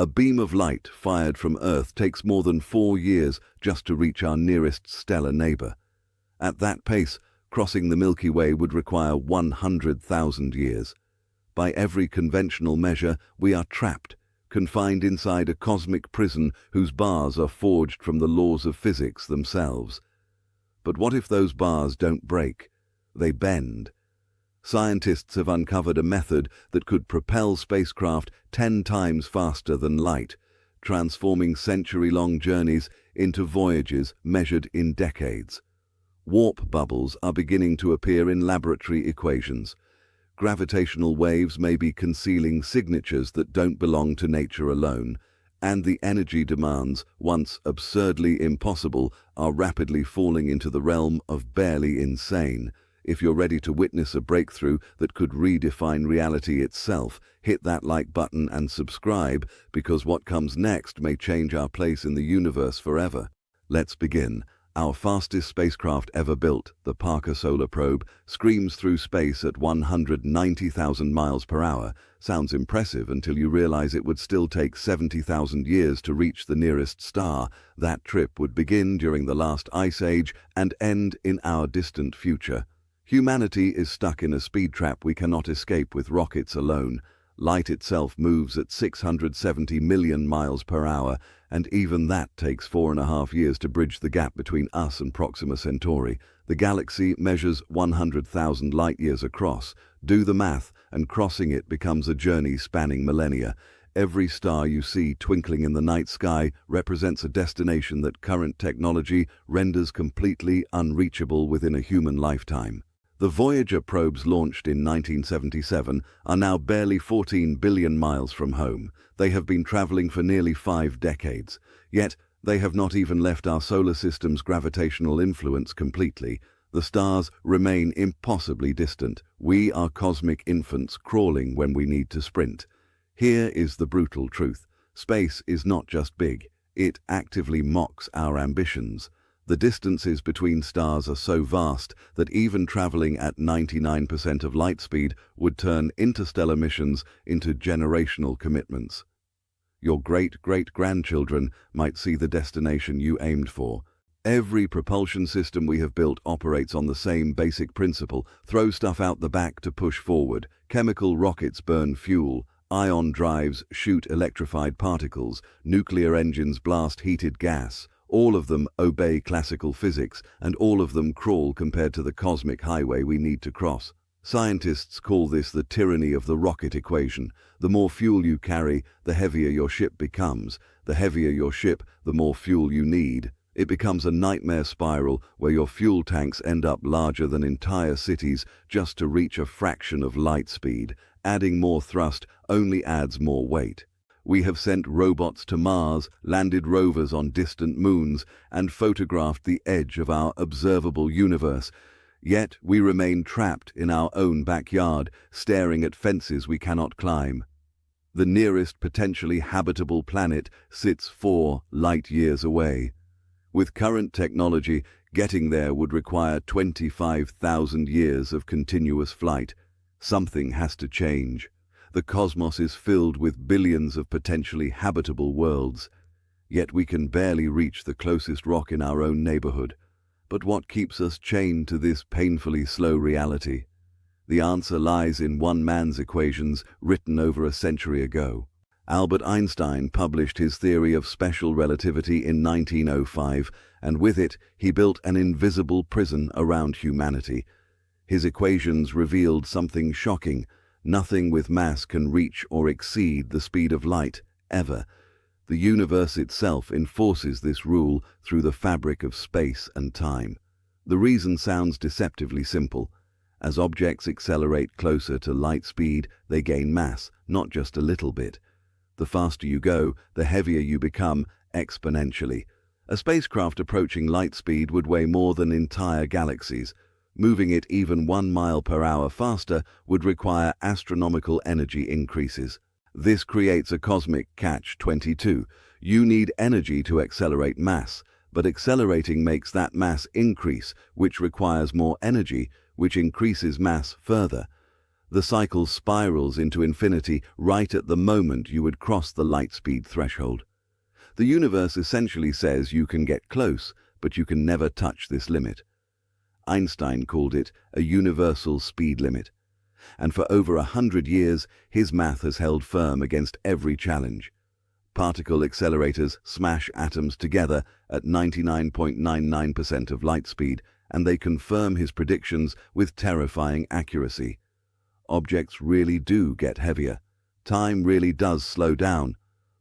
A beam of light fired from Earth takes more than 4 years just to reach our nearest stellar neighbor. At that pace, crossing the Milky Way would require 100,000 years. By every conventional measure, we are trapped, confined inside a cosmic prison whose bars are forged from the laws of physics themselves. But what if those bars don't break? They bend. Scientists have uncovered a method that could propel spacecraft 10 times faster than light, transforming century-long journeys into voyages measured in decades. Warp bubbles are beginning to appear in laboratory equations. Gravitational waves may be concealing signatures that don't belong to nature alone, and the energy demands, once absurdly impossible, are rapidly falling into the realm of barely insane. If you're ready to witness a breakthrough that could redefine reality itself, hit that like button and subscribe, because what comes next may change our place in the universe forever. Let's begin. Our fastest spacecraft ever built, the Parker Solar Probe, screams through space at 190,000 miles per hour. Sounds impressive until you realize it would still take 70,000 years to reach the nearest star. That trip would begin during the last ice age and end in our distant future. Humanity is stuck in a speed trap we cannot escape with rockets alone. Light itself moves at 670 million miles per hour, and even that takes 4.5 years to bridge the gap between us and Proxima Centauri. The galaxy measures 100,000 light-years across. Do the math, and crossing it becomes a journey spanning millennia. Every star you see twinkling in the night sky represents a destination that current technology renders completely unreachable within a human lifetime. The Voyager probes launched in 1977 are now barely 14 billion miles from home. They have been traveling for nearly 5 decades. Yet, they have not even left our solar system's gravitational influence completely. The stars remain impossibly distant. We are cosmic infants crawling when we need to sprint. Here is the brutal truth. Space is not just big. It actively mocks our ambitions. The distances between stars are so vast that even traveling at 99% of light speed would turn interstellar missions into generational commitments. Your great-great-grandchildren might see the destination you aimed for. Every propulsion system we have built operates on the same basic principle: throw stuff out the back to push forward. Chemical rockets burn fuel. Ion drives shoot electrified particles. Nuclear engines blast heated gas. All of them obey classical physics, and all of them crawl compared to the cosmic highway we need to cross. Scientists call this the tyranny of the rocket equation. The more fuel you carry, the heavier your ship becomes. The heavier your ship, the more fuel you need. It becomes a nightmare spiral where your fuel tanks end up larger than entire cities just to reach a fraction of light speed. Adding more thrust only adds more weight. We have sent robots to Mars, landed rovers on distant moons, and photographed the edge of our observable universe. Yet we remain trapped in our own backyard, staring at fences we cannot climb. The nearest potentially habitable planet sits 4 light-years away. With current technology, getting there would require 25,000 years of continuous flight. Something has to change. The cosmos is filled with billions of potentially habitable worlds. Yet we can barely reach the closest rock in our own neighborhood. But what keeps us chained to this painfully slow reality? The answer lies in one man's equations written over a century ago. Albert Einstein published his theory of special relativity in 1905, and with it he built an invisible prison around humanity. His equations revealed something shocking. Nothing with mass can reach or exceed the speed of light, ever. The universe itself enforces this rule through the fabric of space and time. The reason sounds deceptively simple. As objects accelerate closer to light speed, they gain mass, not just a little bit. The faster you go, the heavier you become, exponentially. A spacecraft approaching light speed would weigh more than entire galaxies. Moving it even 1 mile per hour faster would require astronomical energy increases. This creates a cosmic catch-22. You need energy to accelerate mass, but accelerating makes that mass increase, which requires more energy, which increases mass further. The cycle spirals into infinity right at the moment you would cross the light speed threshold. The universe essentially says you can get close, but you can never touch this limit. Einstein called it a universal speed limit, and for over 100 years his math has held firm against every challenge. Particle accelerators smash atoms together at 99.99% of light speed, and they confirm his predictions with terrifying accuracy. Objects really do get heavier. Time really does slow down.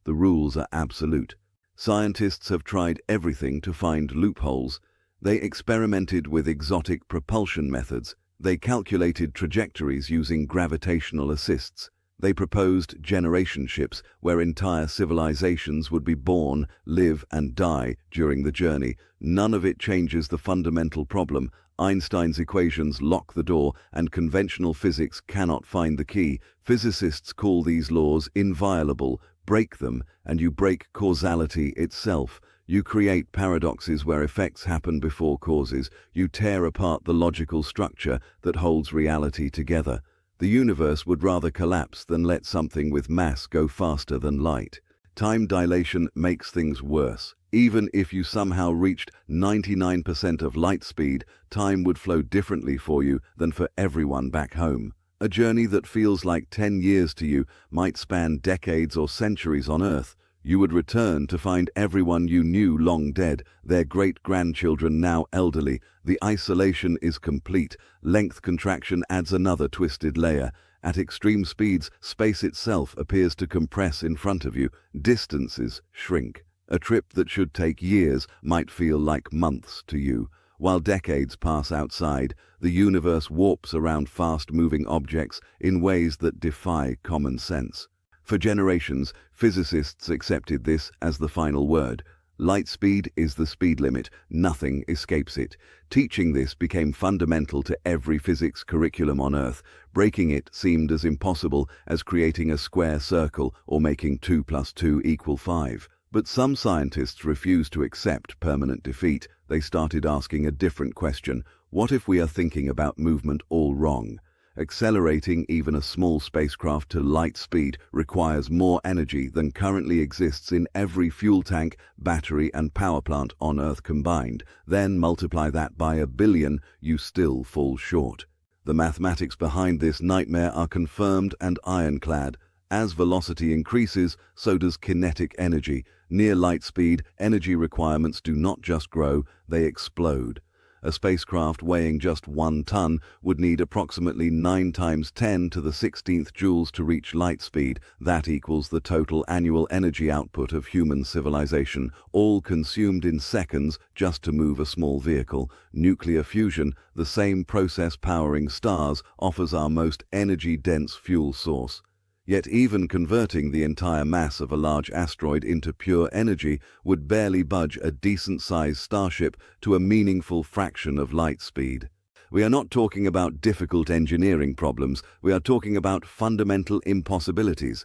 The rules are absolute. Scientists have tried everything to find loopholes. They experimented with exotic propulsion methods. They calculated trajectories using gravitational assists. They proposed generation ships where entire civilizations would be born, live, and die during the journey. None of it changes the fundamental problem. Einstein's equations lock the door, and conventional physics cannot find the key. Physicists call these laws inviolable. Break them, and you break causality itself. You create paradoxes where effects happen before causes. You tear apart the logical structure that holds reality together. The universe would rather collapse than let something with mass go faster than light. Time dilation makes things worse. Even if you somehow reached 99% of light speed, time would flow differently for you than for everyone back home. A journey that feels like 10 years to you might span decades or centuries on Earth. You would return to find everyone you knew long dead, their great-grandchildren now elderly. The isolation is complete. Length contraction adds another twisted layer. At extreme speeds, space itself appears to compress in front of you. Distances shrink. A trip that should take years might feel like months to you. While decades pass outside, the universe warps around fast-moving objects in ways that defy common sense. For generations, physicists accepted this as the final word. Light speed is the speed limit. Nothing escapes it. Teaching this became fundamental to every physics curriculum on Earth. Breaking it seemed as impossible as creating a square circle or making 2 + 2 = 5. But some scientists refused to accept permanent defeat. They started asking a different question. What if we are thinking about movement all wrong? Accelerating even a small spacecraft to light speed requires more energy than currently exists in every fuel tank, battery, and power plant on Earth combined. Then multiply that by 1 billion, you still fall short. The mathematics behind this nightmare are confirmed and ironclad. As velocity increases, so does kinetic energy. Near light speed, energy requirements do not just grow, they explode. A spacecraft weighing just 1 ton would need approximately 9 × 10⁻16 joules to reach light speed. That equals the total annual energy output of human civilization, all consumed in seconds just to move a small vehicle. Nuclear fusion, the same process powering stars, offers our most energy-dense fuel source. Yet even converting the entire mass of a large asteroid into pure energy would barely budge a decent-sized starship to a meaningful fraction of light speed. We are not talking about difficult engineering problems, we are talking about fundamental impossibilities.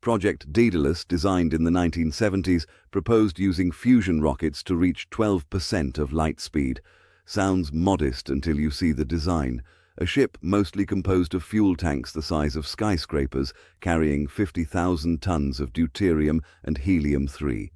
Project Daedalus, designed in the 1970s, proposed using fusion rockets to reach 12% of light speed. Sounds modest until you see the design. A ship mostly composed of fuel tanks the size of skyscrapers, carrying 50,000 tons of deuterium and helium-3.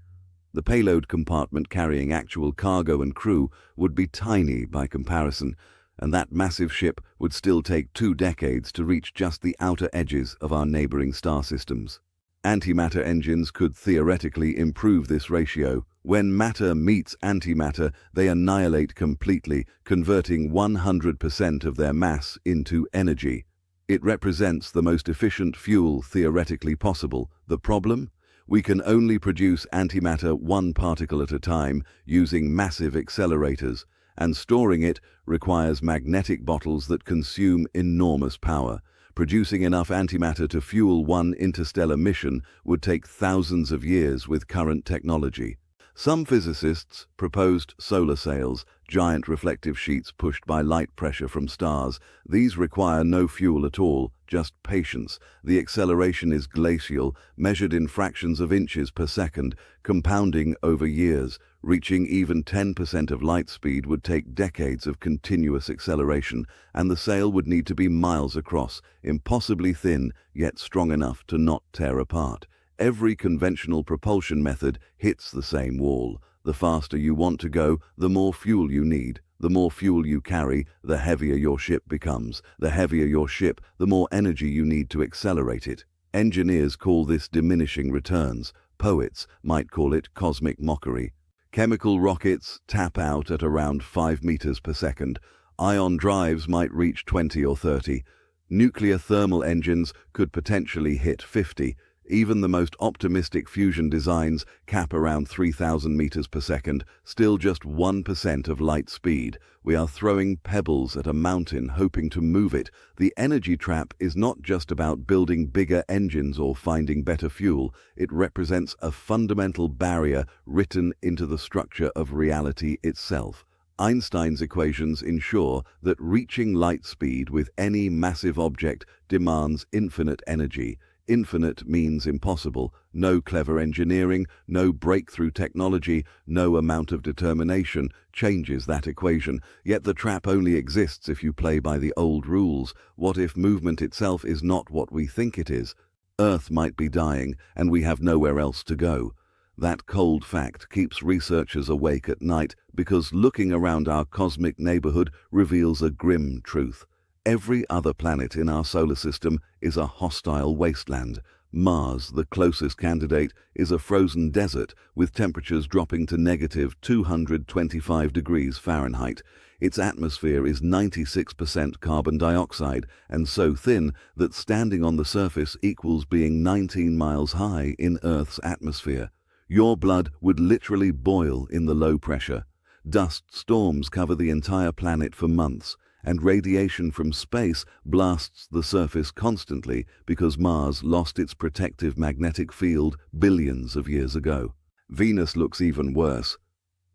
The payload compartment carrying actual cargo and crew would be tiny by comparison, and that massive ship would still take 2 decades to reach just the outer edges of our neighboring star systems. Antimatter engines could theoretically improve this ratio. When matter meets antimatter, they annihilate completely, converting 100% of their mass into energy. It represents the most efficient fuel theoretically possible. The problem? We can only produce antimatter 1 particle at a time using massive accelerators, and storing it requires magnetic bottles that consume enormous power. Producing enough antimatter to fuel 1 interstellar mission would take thousands of years with current technology. Some physicists proposed solar sails, giant reflective sheets pushed by light pressure from stars. These require no fuel at all, just patience. The acceleration is glacial, measured in fractions of inches per second, compounding over years. Reaching even 10% of light speed would take decades of continuous acceleration, and the sail would need to be miles across, impossibly thin, yet strong enough to not tear apart. Every conventional propulsion method hits the same wall. The faster you want to go, the more fuel you need. The more fuel you carry, the heavier your ship becomes. The heavier your ship, the more energy you need to accelerate it. Engineers call this diminishing returns. Poets might call it cosmic mockery. Chemical rockets tap out at around 5 meters per second. Ion drives might reach 20 or 30. Nuclear thermal engines could potentially hit 50. Even the most optimistic fusion designs cap around 3,000 meters per second, still just 1% of light speed. We are throwing pebbles at a mountain, hoping to move it. The energy trap is not just about building bigger engines or finding better fuel. It represents a fundamental barrier written into the structure of reality itself. Einstein's equations ensure that reaching light speed with any massive object demands infinite energy. Infinite means impossible. No clever engineering, no breakthrough technology, no amount of determination changes that equation. Yet the trap only exists if you play by the old rules. What if movement itself is not what we think it is? Earth might be dying, and we have nowhere else to go. That cold fact keeps researchers awake at night because looking around our cosmic neighborhood reveals a grim truth. Every other planet in our solar system is a hostile wasteland. Mars, the closest candidate, is a frozen desert with temperatures dropping to negative 225 degrees Fahrenheit. Its atmosphere is 96% carbon dioxide and so thin that standing on the surface equals being 19 miles high in Earth's atmosphere. Your blood would literally boil in the low pressure. Dust storms cover the entire planet for months, and radiation from space blasts the surface constantly because Mars lost its protective magnetic field billions of years ago. Venus looks even worse.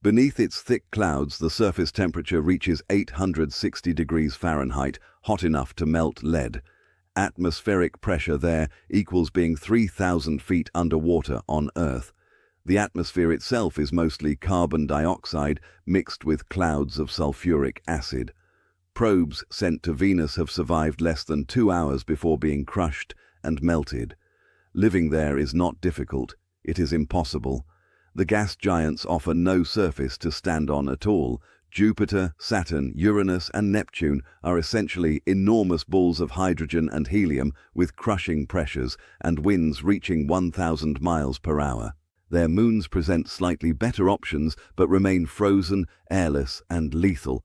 Beneath its thick clouds, the surface temperature reaches 860 degrees Fahrenheit, hot enough to melt lead. Atmospheric pressure there equals being 3,000 feet underwater on Earth. The atmosphere itself is mostly carbon dioxide mixed with clouds of sulfuric acid. Probes sent to Venus have survived less than 2 hours before being crushed and melted. Living there is not difficult, it is impossible. The gas giants offer no surface to stand on at all. Jupiter, Saturn, Uranus, and Neptune are essentially enormous balls of hydrogen and helium with crushing pressures and winds reaching 1,000 miles per hour. Their moons present slightly better options but remain frozen, airless, and lethal.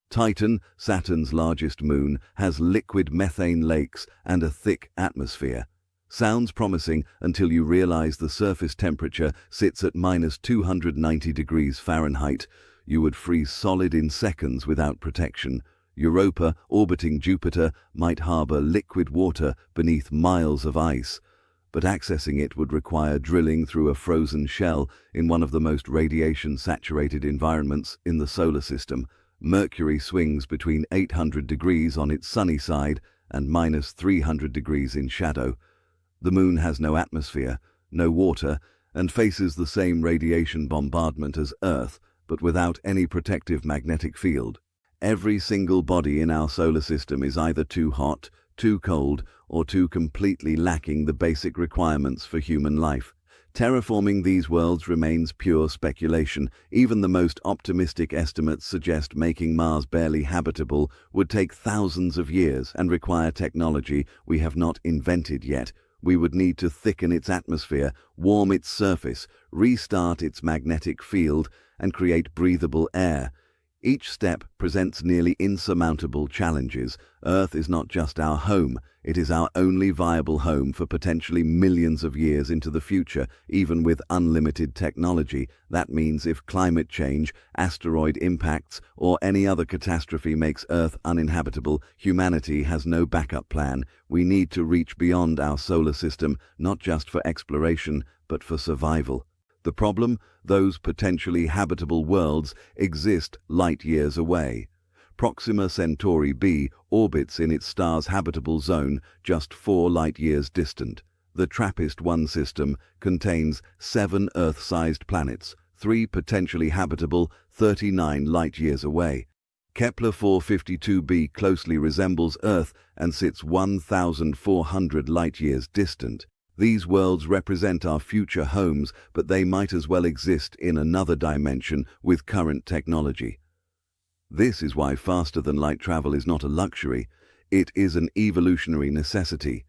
Titan, Saturn's largest moon, has liquid methane lakes and a thick atmosphere. Sounds promising until you realize the surface temperature sits at minus 290 degrees Fahrenheit. You would freeze solid in seconds without protection. Europa, orbiting Jupiter, might harbor liquid water beneath miles of ice, but accessing it would require drilling through a frozen shell in one of the most radiation-saturated environments in the solar system. Mercury swings between 800 degrees on its sunny side and minus 300 degrees in shadow. The moon has no atmosphere, no water, and faces the same radiation bombardment as Earth, but without any protective magnetic field. Every single body in our solar system is either too hot, too cold, or too completely lacking the basic requirements for human life. Terraforming these worlds remains pure speculation. Even the most optimistic estimates suggest making Mars barely habitable would take thousands of years and require technology we have not invented yet. We would need to thicken its atmosphere, warm its surface, restart its magnetic field, and create breathable air. Each step presents nearly insurmountable challenges. Earth is not just our home, it is our only viable home for potentially millions of years into the future, even with unlimited technology. That means if climate change, asteroid impacts, or any other catastrophe makes Earth uninhabitable, humanity has no backup plan. We need to reach beyond our solar system, not just for exploration, but for survival. The problem? Those potentially habitable worlds exist light years away. Proxima Centauri b orbits in its star's habitable zone just 4 light-years distant. The TRAPPIST-1 system contains 7 Earth-sized planets, 3 potentially habitable, 39 light-years away. Kepler 452b closely resembles Earth and sits 1,400 light-years distant. These worlds represent our future homes, but they might as well exist in another dimension with current technology. This is why faster-than-light travel is not a luxury, it is an evolutionary necessity.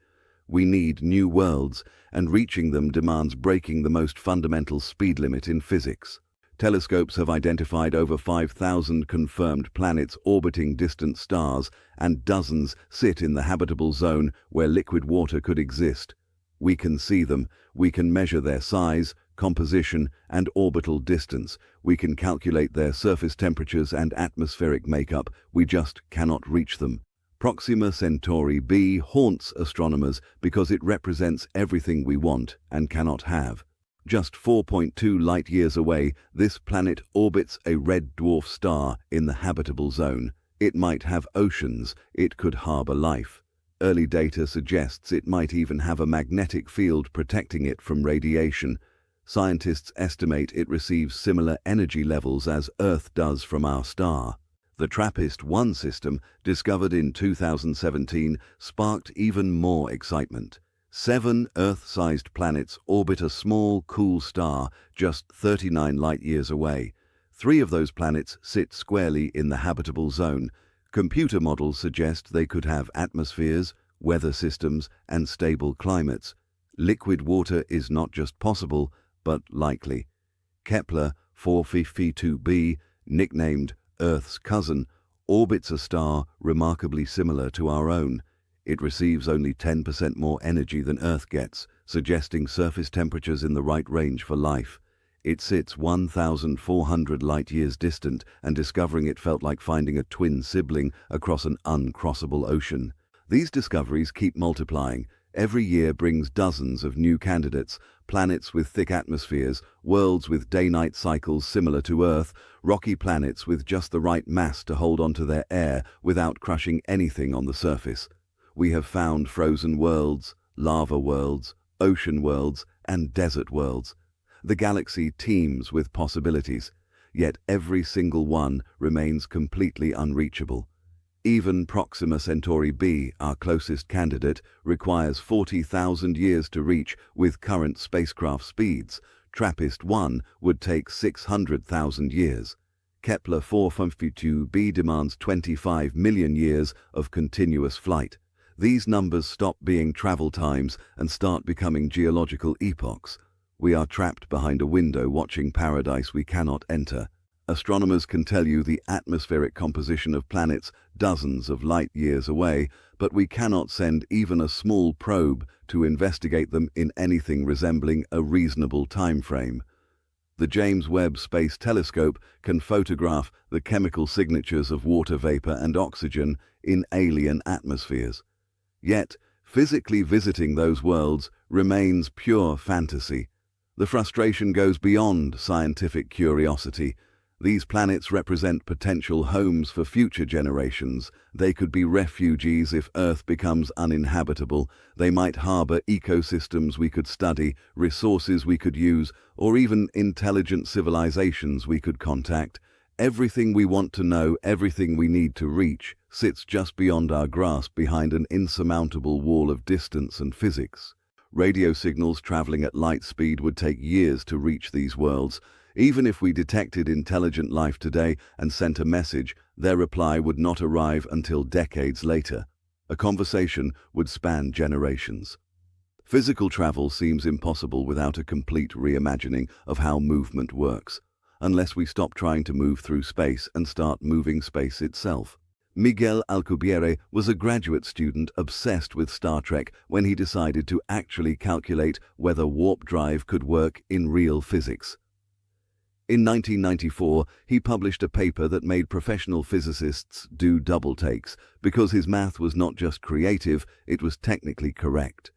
We need new worlds, and reaching them demands breaking the most fundamental speed limit in physics. Telescopes have identified over 5,000 confirmed planets orbiting distant stars, and dozens sit in the habitable zone where liquid water could exist. We can see them, we can measure their size, composition, and orbital distance. We can calculate their surface temperatures and atmospheric makeup. We just cannot reach them. Proxima Centauri b haunts astronomers because it represents everything we want and cannot have. Just 4.2 light-years away, this planet orbits a red dwarf star in the habitable zone. It might have oceans, it could harbor life. Early data suggests it might even have a magnetic field protecting it from radiation. Scientists estimate it receives similar energy levels as Earth does from our star. The TRAPPIST-1 system, discovered in 2017, sparked even more excitement. 7 Earth-sized planets orbit a small, cool star just 39 light-years away. 3 of those planets sit squarely in the habitable zone. Computer models suggest they could have atmospheres, weather systems, and stable climates. Liquid water is not just possible, but likely. Kepler 452b, nicknamed Earth's cousin, orbits a star remarkably similar to our own. It receives only 10% more energy than Earth gets, suggesting surface temperatures in the right range for life. It sits 1,400 light-years distant, and discovering it felt like finding a twin sibling across an uncrossable ocean. These discoveries keep multiplying. Every year brings dozens of new candidates, planets with thick atmospheres, worlds with day-night cycles similar to Earth, rocky planets with just the right mass to hold onto their air without crushing anything on the surface. We have found frozen worlds, lava worlds, ocean worlds, and desert worlds. The galaxy teems with possibilities, yet every single one remains completely unreachable. Even Proxima Centauri b, our closest candidate, requires 40,000 years to reach with current spacecraft speeds. TRAPPIST-1 would take 600,000 years. Kepler 452b demands 25 million years of continuous flight. These numbers stop being travel times and start becoming geological epochs. We are trapped behind a window watching paradise we cannot enter. Astronomers can tell you the atmospheric composition of planets dozens of light-years away, but we cannot send even a small probe to investigate them in anything resembling a reasonable time frame. The James Webb Space Telescope can photograph the chemical signatures of water vapor and oxygen in alien atmospheres. Yet, physically visiting those worlds remains pure fantasy. The frustration goes beyond scientific curiosity. These planets represent potential homes for future generations. They could be refugees if Earth becomes uninhabitable. They might harbor ecosystems we could study, resources we could use, or even intelligent civilizations we could contact. Everything we want to know, everything we need to reach, sits just beyond our grasp behind an insurmountable wall of distance and physics. Radio signals traveling at light speed would take years to reach these worlds. Even if we detected intelligent life today and sent a message, their reply would not arrive until decades later. A conversation would span generations. Physical travel seems impossible without a complete reimagining of how movement works, unless we stop trying to move through space and start moving space itself. Miguel Alcubierre was a graduate student obsessed with Star Trek when he decided to actually calculate whether warp drive could work in real physics. In 1994, he published a paper that made professional physicists do double takes because his math was not just creative, it was technically correct.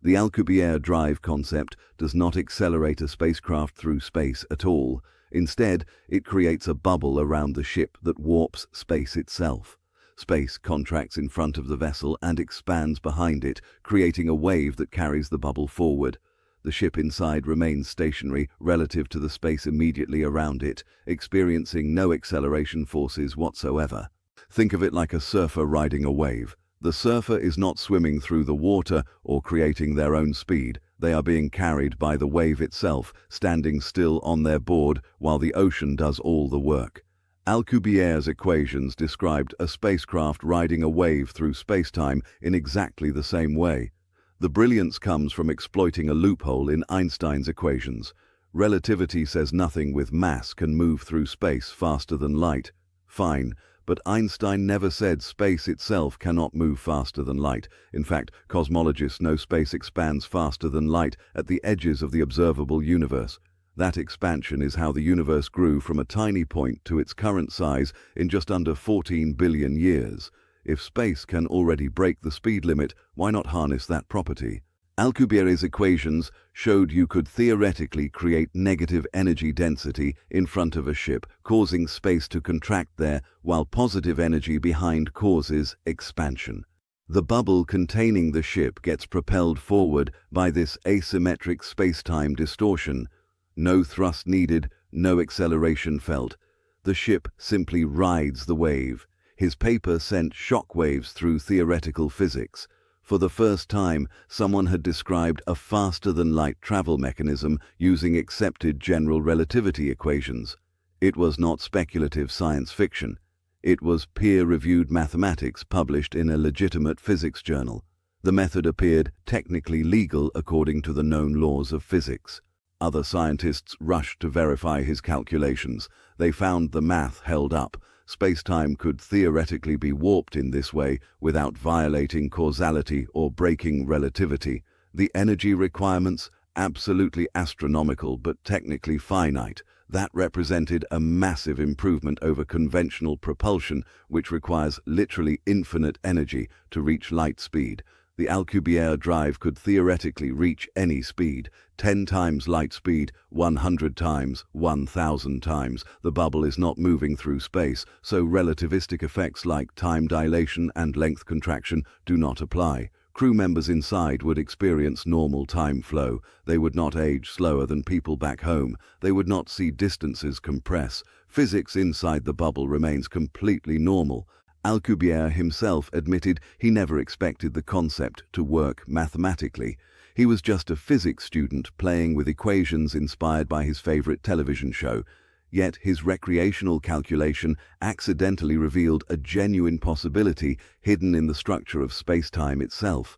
The Alcubierre drive concept does not accelerate a spacecraft through space at all. Instead, it creates a bubble around the ship that warps space itself. Space contracts in front of the vessel and expands behind it, creating a wave that carries the bubble forward. The ship inside remains stationary relative to the space immediately around it, experiencing no acceleration forces whatsoever. Think of it like a surfer riding a wave. The surfer is not swimming through the water or creating their own speed. They are being carried by the wave itself, standing still on their board while the ocean does all the work. Alcubierre's equations described a spacecraft riding a wave through spacetime in exactly the same way. The brilliance comes from exploiting a loophole in Einstein's equations. Relativity says nothing with mass can move through space faster than light. Fine, but Einstein never said space itself cannot move faster than light. In fact, cosmologists know space expands faster than light at the edges of the observable universe. That expansion is how the universe grew from a tiny point to its current size in just under 14 billion years. If space can already break the speed limit, why not harness that property? Alcubierre's equations showed you could theoretically create negative energy density in front of a ship, causing space to contract there, while positive energy behind causes expansion. The bubble containing the ship gets propelled forward by this asymmetric space-time distortion. No thrust needed, no acceleration felt. The ship simply rides the wave. His paper sent shock waves through theoretical physics. For the first time, someone had described a faster-than-light travel mechanism using accepted general relativity equations. It was not speculative science fiction. It was peer-reviewed mathematics published in a legitimate physics journal. The method appeared technically legal according to the known laws of physics. Other scientists rushed to verify his calculations. They found the math held up. Spacetime could theoretically be warped in this way without violating causality or breaking relativity. The energy requirements, absolutely astronomical but technically finite. That represented a massive improvement over conventional propulsion, which requires literally infinite energy to reach light speed. The Alcubierre drive could theoretically reach any speed, 10 times light speed, 100 times, 1,000 times. The bubble is not moving through space, so relativistic effects like time dilation and length contraction do not apply. Crew members inside would experience normal time flow. They would not age slower than people back home. They would not see distances compress. Physics inside the bubble remains completely normal. Alcubierre himself admitted he never expected the concept to work mathematically. He was just a physics student playing with equations inspired by his favorite television show. Yet his recreational calculation accidentally revealed a genuine possibility hidden in the structure of space-time itself.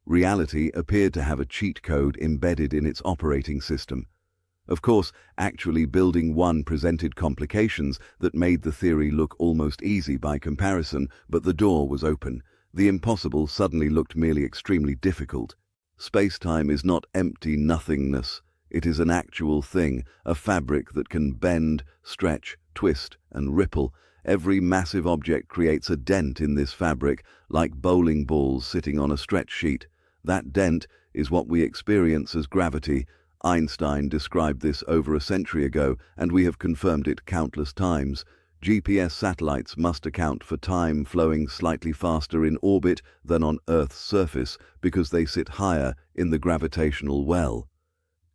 Reality appeared to have a cheat code embedded in its operating system. Of course, actually building one presented complications that made the theory look almost easy by comparison, but the door was open. The impossible suddenly looked merely extremely difficult. Space-time is not empty nothingness. It is an actual thing, a fabric that can bend, stretch, twist, and ripple. Every massive object creates a dent in this fabric, like bowling balls sitting on a stretch sheet. That dent is what we experience as gravity. Einstein described this over a century ago, and we have confirmed it countless times. GPS satellites must account for time flowing slightly faster in orbit than on Earth's surface because they sit higher in the gravitational well.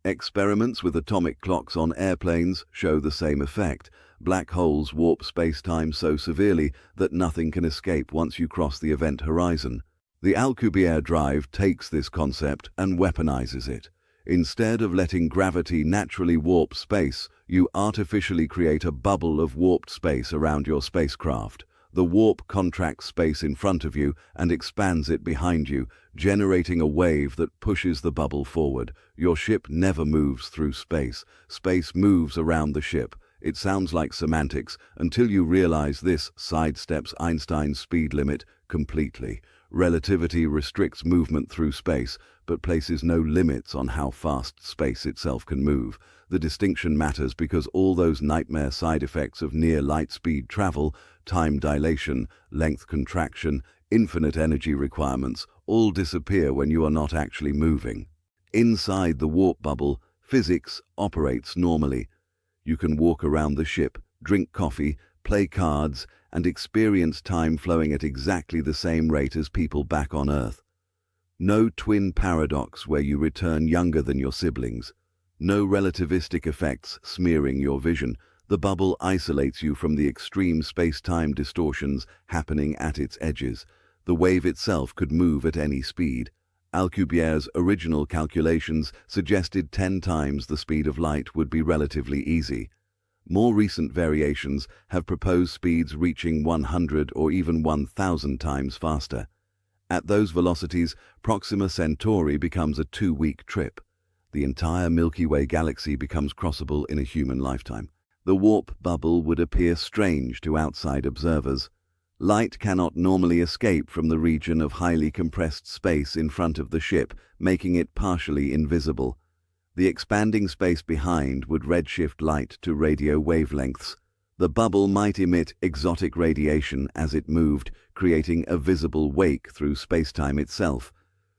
Experiments with atomic clocks on airplanes show the same effect. Black holes warp space-time so severely that nothing can escape once you cross the event horizon. The Alcubierre drive takes this concept and weaponizes it. Instead of letting gravity naturally warp space, you artificially create a bubble of warped space around your spacecraft. The warp contracts space in front of you and expands it behind you, generating a wave that pushes the bubble forward. Your ship never moves through space. Space moves around the ship. It sounds like semantics until you realize this sidesteps Einstein's speed limit completely. Relativity restricts movement through space, but places no limits on how fast space itself can move. The distinction matters because all those nightmare side effects of near light speed travel, time dilation, length contraction, infinite energy requirements, all disappear when you are not actually moving. Inside the warp bubble, physics operates normally. You can walk around the ship, drink coffee, play cards, and experience time flowing at exactly the same rate as people back on Earth. No twin paradox where you return younger than your siblings. No relativistic effects smearing your vision. The bubble isolates you from the extreme space-time distortions happening at its edges. The wave itself could move at any speed. Alcubierre's original calculations suggested 10 times the speed of light would be relatively easy. More recent variations have proposed speeds reaching 100 or even 1,000 times faster. At those velocities, Proxima Centauri becomes a 2-week trip. The entire Milky Way galaxy becomes crossable in a human lifetime. The warp bubble would appear strange to outside observers. Light cannot normally escape from the region of highly compressed space in front of the ship, making it partially invisible. The expanding space behind would redshift light to radio wavelengths. The bubble might emit exotic radiation as it moved, creating a visible wake through spacetime itself.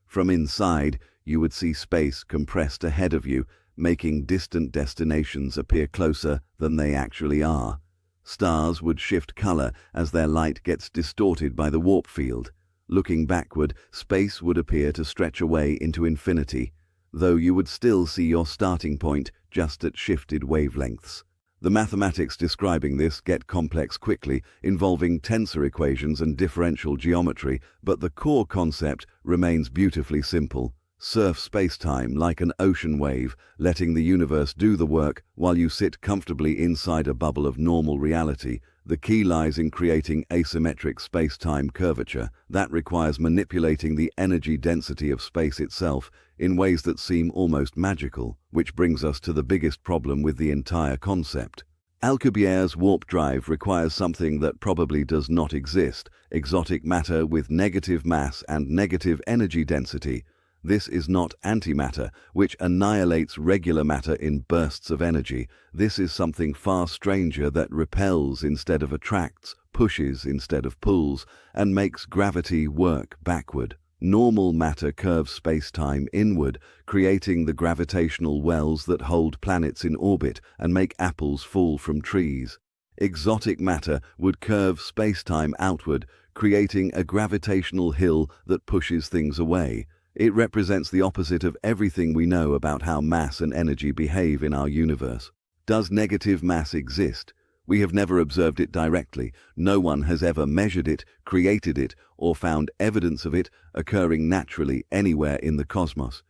From inside, you would see space compressed ahead of you, making distant destinations appear closer than they actually are. Stars would shift color as their light gets distorted by the warp field. Looking backward, space would appear to stretch away into infinity, though you would still see your starting point just at shifted wavelengths. The mathematics describing this get complex quickly, involving tensor equations and differential geometry, but the core concept remains beautifully simple. Surf spacetime like an ocean wave, letting the universe do the work while you sit comfortably inside a bubble of normal reality. The key lies in creating asymmetric spacetime curvature that requires manipulating the energy density of space itself in ways that seem almost magical, which brings us to the biggest problem with the entire concept. Alcubierre's warp drive requires something that probably does not exist: exotic matter with negative mass and negative energy density. This is not antimatter, which annihilates regular matter in bursts of energy. This is something far stranger that repels instead of attracts, pushes instead of pulls, and makes gravity work backward. Normal matter curves space-time inward, creating the gravitational wells that hold planets in orbit and make apples fall from trees. Exotic matter would curve space-time outward, creating a gravitational hill that pushes things away. It represents the opposite of everything we know about how mass and energy behave in our universe. Does negative mass exist? We have never observed it directly. No one has ever measured it, created it, or found evidence of it occurring naturally anywhere in the cosmos.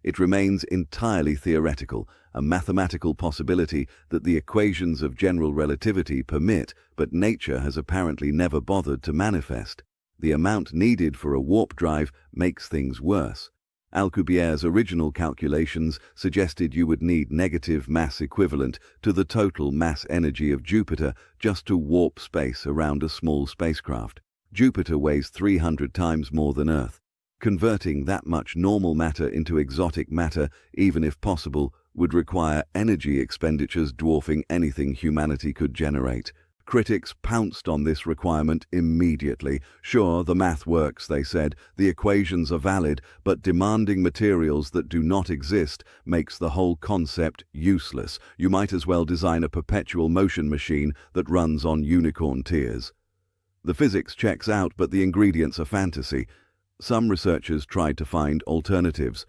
It remains entirely theoretical, a mathematical possibility that the equations of general relativity permit, but nature has apparently never bothered to manifest. The amount needed for a warp drive makes things worse. Alcubierre's original calculations suggested you would need negative mass equivalent to the total mass energy of Jupiter just to warp space around a small spacecraft. Jupiter weighs 300 times more than Earth. Converting that much normal matter into exotic matter, even if possible, would require energy expenditures dwarfing anything humanity could generate. Critics pounced on this requirement immediately. Sure, the math works, they said, the equations are valid, but demanding materials that do not exist makes the whole concept useless. You might as well design a perpetual motion machine that runs on unicorn tears. The physics checks out, but the ingredients are fantasy. Some researchers tried to find alternatives.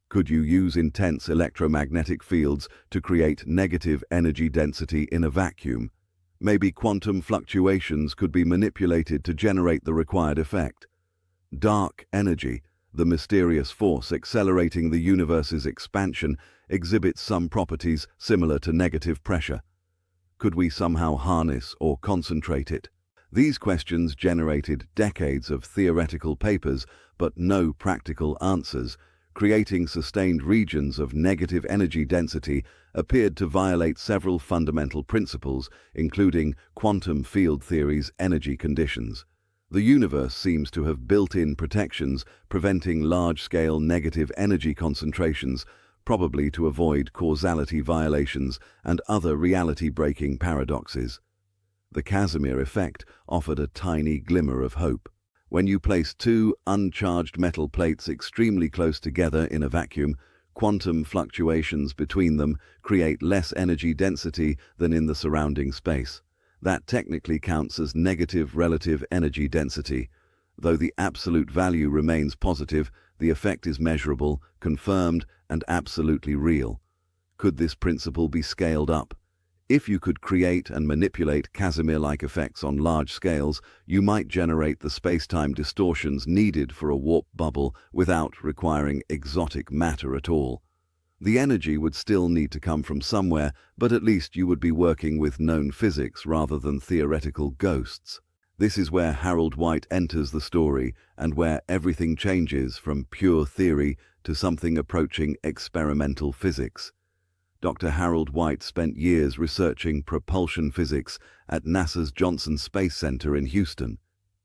Could you use intense electromagnetic fields to create negative energy density in a vacuum? Maybe quantum fluctuations could be manipulated to generate the required effect. Dark energy, the mysterious force accelerating the universe's expansion, exhibits some properties similar to negative pressure. Could we somehow harness or concentrate it? These questions generated decades of theoretical papers, but no practical answers. Creating sustained regions of negative energy density appeared to violate several fundamental principles, including quantum field theory's energy conditions. The universe seems to have built-in protections preventing large-scale negative energy concentrations, probably to avoid causality violations and other reality-breaking paradoxes. The Casimir effect offered a tiny glimmer of hope. When you place two uncharged metal plates extremely close together in a vacuum, quantum fluctuations between them create less energy density than in the surrounding space. That technically counts as negative relative energy density. Though the absolute value remains positive, the effect is measurable, confirmed, and absolutely real. Could this principle be scaled up? If you could create and manipulate Casimir-like effects on large scales, you might generate the space-time distortions needed for a warp bubble without requiring exotic matter at all. The energy would still need to come from somewhere, but at least you would be working with known physics rather than theoretical ghosts. This is where Harold White enters the story and where everything changes from pure theory to something approaching experimental physics. Dr. Harold White spent years researching propulsion physics at NASA's Johnson Space Center in Houston.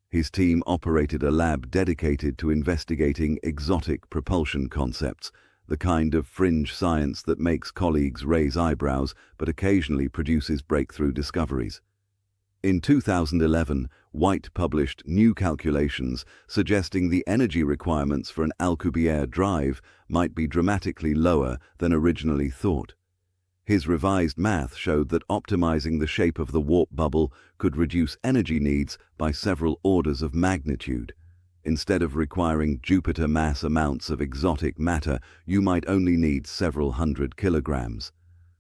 His team operated a lab dedicated to investigating exotic propulsion concepts, the kind of fringe science that makes colleagues raise eyebrows but occasionally produces breakthrough discoveries. In 2011, White published new calculations suggesting the energy requirements for an Alcubierre drive might be dramatically lower than originally thought. His revised math showed that optimizing the shape of the warp bubble could reduce energy needs by several orders of magnitude. Instead of requiring Jupiter mass amounts of exotic matter, you might only need several hundred kilograms.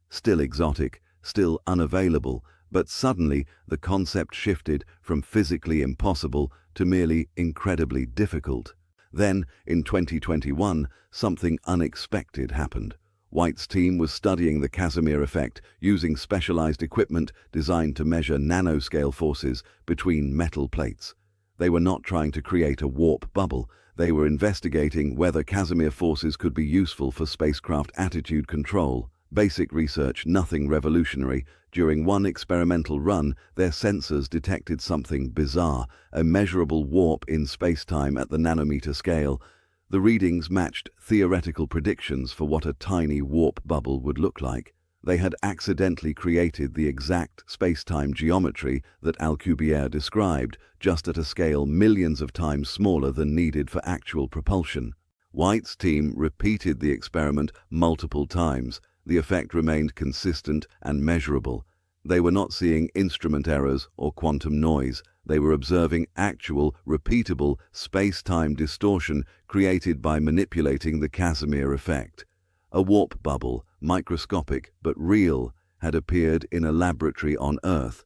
Still exotic, still unavailable, but suddenly the concept shifted from physically impossible to merely incredibly difficult. Then, in 2021, something unexpected happened. White's team was studying the Casimir effect using specialized equipment designed to measure nanoscale forces between metal plates. They were not trying to create a warp bubble. They were investigating whether Casimir forces could be useful for spacecraft attitude control. Basic research, nothing revolutionary. During one experimental run, their sensors detected something bizarre, a measurable warp in spacetime at the nanometer scale. The readings matched theoretical predictions for what a tiny warp bubble would look like. They had accidentally created the exact space-time geometry that Alcubierre described, just at a scale millions of times smaller than needed for actual propulsion. White's team repeated the experiment multiple times. The effect remained consistent and measurable. They were not seeing instrument errors or quantum noise. They were observing actual, repeatable space-time distortion created by manipulating the Casimir effect. A warp bubble, microscopic but real, had appeared in a laboratory on Earth.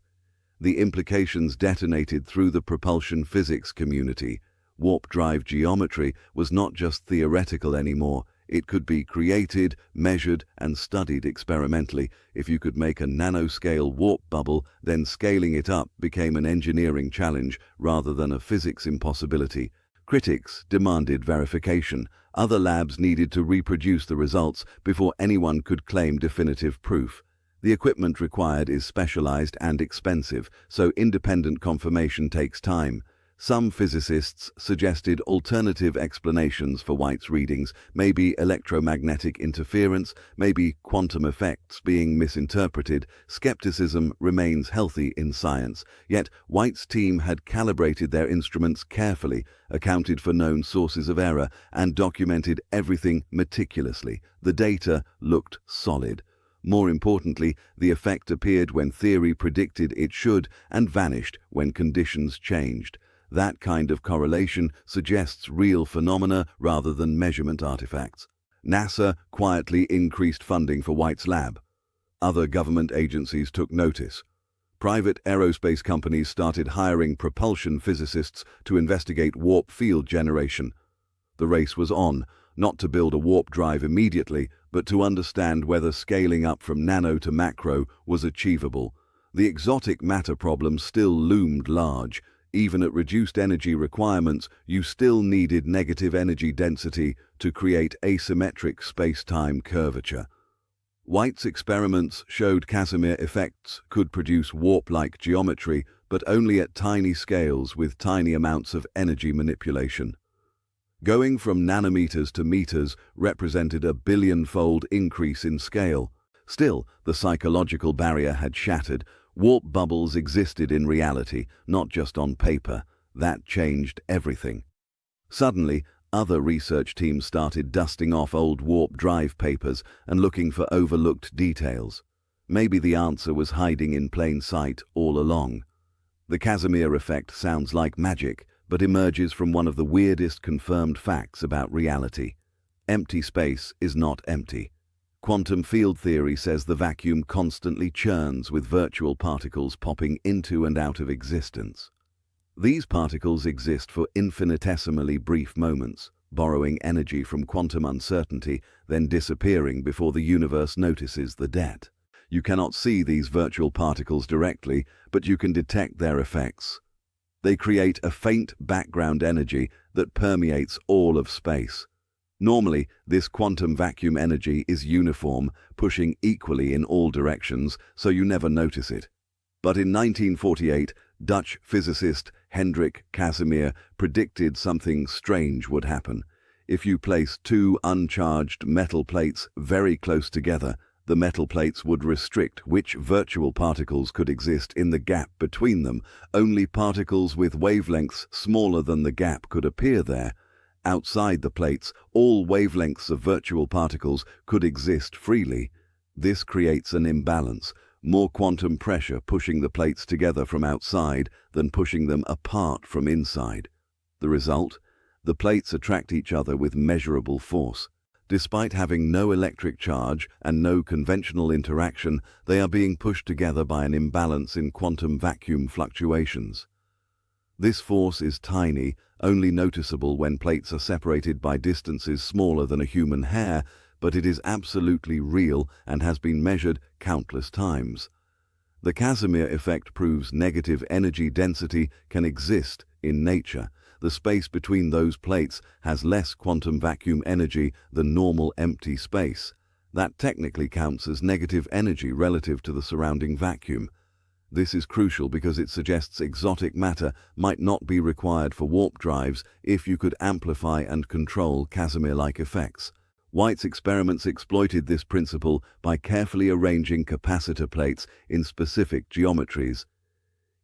The implications detonated through the propulsion physics community. Warp drive geometry was not just theoretical anymore. It could be created, measured, and studied experimentally. If you could make a nanoscale warp bubble, then scaling it up became an engineering challenge rather than a physics impossibility. Critics demanded verification. Other labs needed to reproduce the results before anyone could claim definitive proof. The equipment required is specialized and expensive, so independent confirmation takes time. Some physicists suggested alternative explanations for White's readings, maybe electromagnetic interference, maybe quantum effects being misinterpreted. Skepticism remains healthy in science, yet White's team had calibrated their instruments carefully, accounted for known sources of error, and documented everything meticulously. The data looked solid. More importantly, the effect appeared when theory predicted it should and vanished when conditions changed. That kind of correlation suggests real phenomena rather than measurement artifacts. NASA quietly increased funding for White's lab. Other government agencies took notice. Private aerospace companies started hiring propulsion physicists to investigate warp field generation. The race was on, not to build a warp drive immediately, but to understand whether scaling up from nano to macro was achievable. The exotic matter problem still loomed large. Even at reduced energy requirements, you still needed negative energy density to create asymmetric space-time curvature. White's experiments showed Casimir effects could produce warp-like geometry, but only at tiny scales with tiny amounts of energy manipulation. Going from nanometers to meters represented a billion-fold increase in scale. Still, the psychological barrier had shattered. Warp bubbles existed in reality, not just on paper. That changed everything. Suddenly, other research teams started dusting off old warp drive papers and looking for overlooked details. Maybe the answer was hiding in plain sight all along. The Casimir effect sounds like magic, but emerges from one of the weirdest confirmed facts about reality. Empty space is not empty. Quantum field theory says the vacuum constantly churns with virtual particles popping into and out of existence. These particles exist for infinitesimally brief moments, borrowing energy from quantum uncertainty, then disappearing before the universe notices the debt. You cannot see these virtual particles directly, but you can detect their effects. They create a faint background energy that permeates all of space. Normally, this quantum vacuum energy is uniform, pushing equally in all directions, so you never notice it. But in 1948, Dutch physicist Hendrik Casimir predicted something strange would happen. If you place two uncharged metal plates very close together, the metal plates would restrict which virtual particles could exist in the gap between them. Only particles with wavelengths smaller than the gap could appear there. Outside the plates, all wavelengths of virtual particles could exist freely. This creates an imbalance, more quantum pressure pushing the plates together from outside than pushing them apart from inside. The result? The plates attract each other with measurable force. Despite having no electric charge and no conventional interaction, they are being pushed together by an imbalance in quantum vacuum fluctuations. This force is tiny, only noticeable when plates are separated by distances smaller than a human hair, but it is absolutely real and has been measured countless times. The Casimir effect proves negative energy density can exist in nature. The space between those plates has less quantum vacuum energy than normal empty space. That technically counts as negative energy relative to the surrounding vacuum. This is crucial because it suggests exotic matter might not be required for warp drives if you could amplify and control Casimir-like effects. White's experiments exploited this principle by carefully arranging capacitor plates in specific geometries.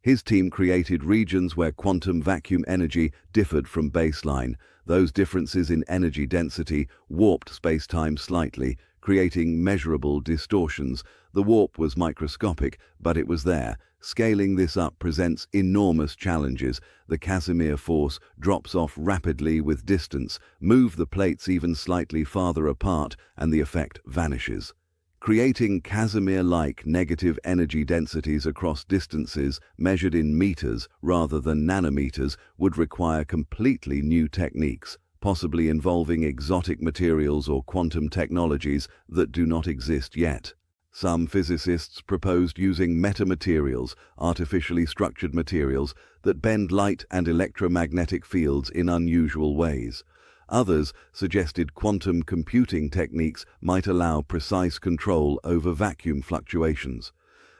His team created regions where quantum vacuum energy differed from baseline. Those differences in energy density warped spacetime slightly, creating measurable distortions. The warp was microscopic, but it was there. Scaling this up presents enormous challenges. The Casimir force drops off rapidly with distance. Move the plates even slightly farther apart, and the effect vanishes. Creating Casimir-like negative energy densities across distances measured in meters rather than nanometers would require completely new techniques, possibly involving exotic materials or quantum technologies that do not exist yet. Some physicists proposed using metamaterials, artificially structured materials, that bend light and electromagnetic fields in unusual ways. Others suggested quantum computing techniques might allow precise control over vacuum fluctuations.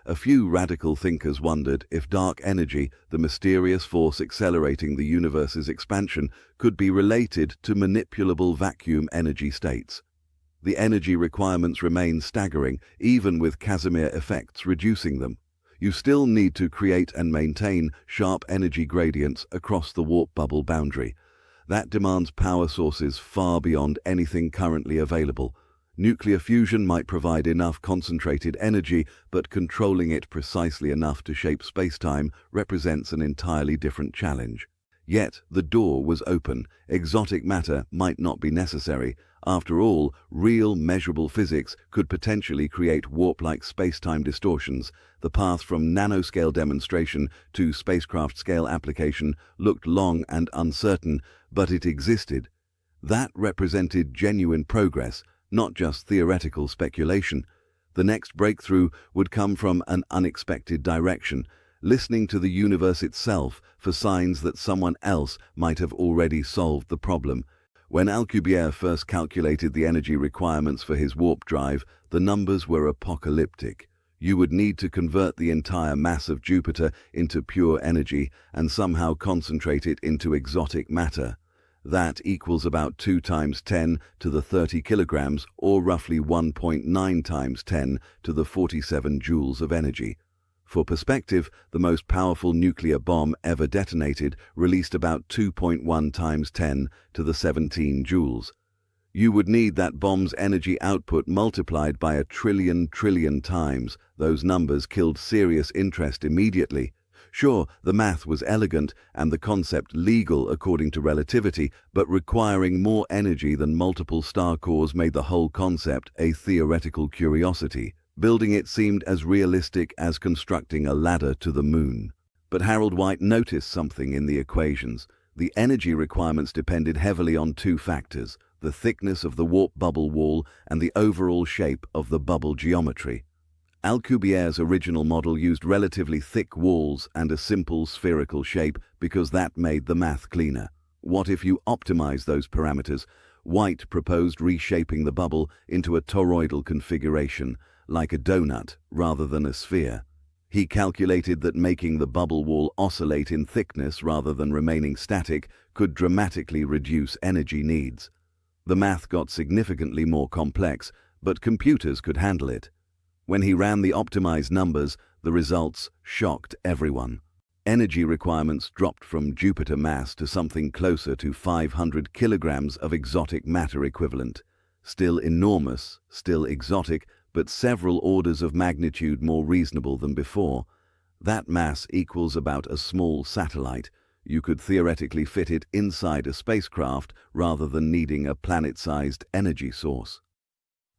A few radical thinkers wondered if dark energy, the mysterious force accelerating the universe's expansion, could be related to manipulable vacuum energy states. The energy requirements remain staggering, even with Casimir effects reducing them. You still need to create and maintain sharp energy gradients across the warp bubble boundary. That demands power sources far beyond anything currently available. Nuclear fusion might provide enough concentrated energy, but controlling it precisely enough to shape spacetime represents an entirely different challenge. Yet the door was open. Exotic matter might not be necessary. After all, real measurable physics could potentially create warp-like spacetime distortions. The path from nanoscale demonstration to spacecraft-scale application looked long and uncertain, but it existed. That represented genuine progress, not just theoretical speculation. The next breakthrough would come from an unexpected direction, listening to the universe itself for signs that someone else might have already solved the problem. When Alcubierre first calculated the energy requirements for his warp drive, the numbers were apocalyptic. You would need to convert the entire mass of Jupiter into pure energy and somehow concentrate it into exotic matter. That equals about 2 times 10 to the 30 kilograms, or roughly 1.9 times 10 to the 47 joules of energy. For perspective, the most powerful nuclear bomb ever detonated released about 2.1 times 10 to the 17 joules. You would need that bomb's energy output multiplied by a trillion times. Those numbers killed serious interest immediately. Sure, the math was elegant and the concept legal according to relativity, but requiring more energy than multiple star cores made the whole concept a theoretical curiosity. Building it seemed as realistic as constructing a ladder to the moon. But Harold White noticed something in the equations. The energy requirements depended heavily on two factors: the thickness of the warp bubble wall and the overall shape of the bubble geometry. Alcubierre's original model used relatively thick walls and a simple spherical shape because that made the math cleaner. What if you optimize those parameters? White proposed reshaping the bubble into a toroidal configuration, like a donut rather than a sphere. He calculated that making the bubble wall oscillate in thickness rather than remaining static could dramatically reduce energy needs. The math got significantly more complex, but computers could handle it. When he ran the optimized numbers, the results shocked everyone. Energy requirements dropped from Jupiter mass to something closer to 500 kilograms of exotic matter equivalent. Still enormous, still exotic, but several orders of magnitude more reasonable than before. That mass equals about a small satellite. You could theoretically fit it inside a spacecraft rather than needing a planet-sized energy source.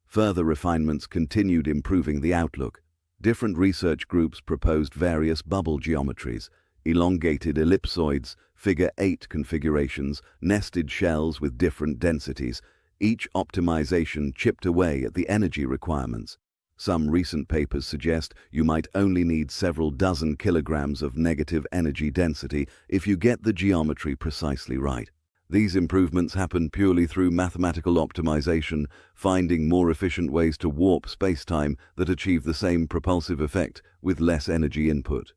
Further refinements continued improving the outlook. Different research groups proposed various bubble geometries: elongated ellipsoids, figure-8 configurations, nested shells with different densities. Each optimization chipped away at the energy requirements. Some recent papers suggest you might only need several dozen kilograms of negative energy density if you get the geometry precisely right. These improvements happen purely through mathematical optimization, finding more efficient ways to warp spacetime that achieve the same propulsive effect with less energy input.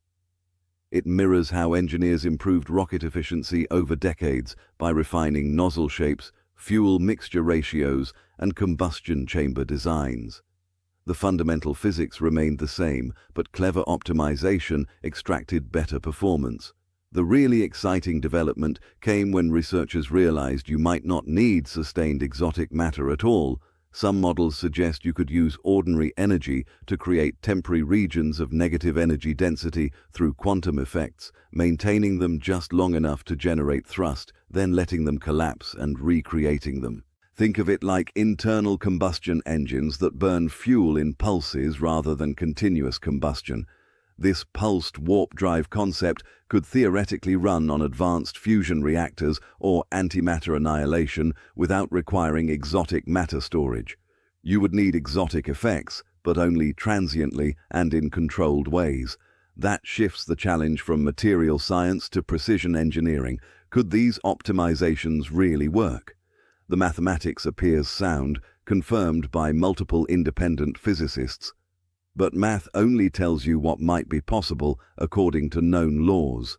It mirrors how engineers improved rocket efficiency over decades by refining nozzle shapes, fuel mixture ratios, and combustion chamber designs. The fundamental physics remained the same, but clever optimization extracted better performance. The really exciting development came when researchers realized you might not need sustained exotic matter at all. Some models suggest you could use ordinary energy to create temporary regions of negative energy density through quantum effects, maintaining them just long enough to generate thrust, then letting them collapse and recreating them. Think of it like internal combustion engines that burn fuel in pulses rather than continuous combustion. This pulsed warp drive concept could theoretically run on advanced fusion reactors or antimatter annihilation without requiring exotic matter storage. You would need exotic effects, but only transiently and in controlled ways. That shifts the challenge from material science to precision engineering. Could these optimizations really work? The mathematics appears sound, confirmed by multiple independent physicists. But math only tells you what might be possible according to known laws.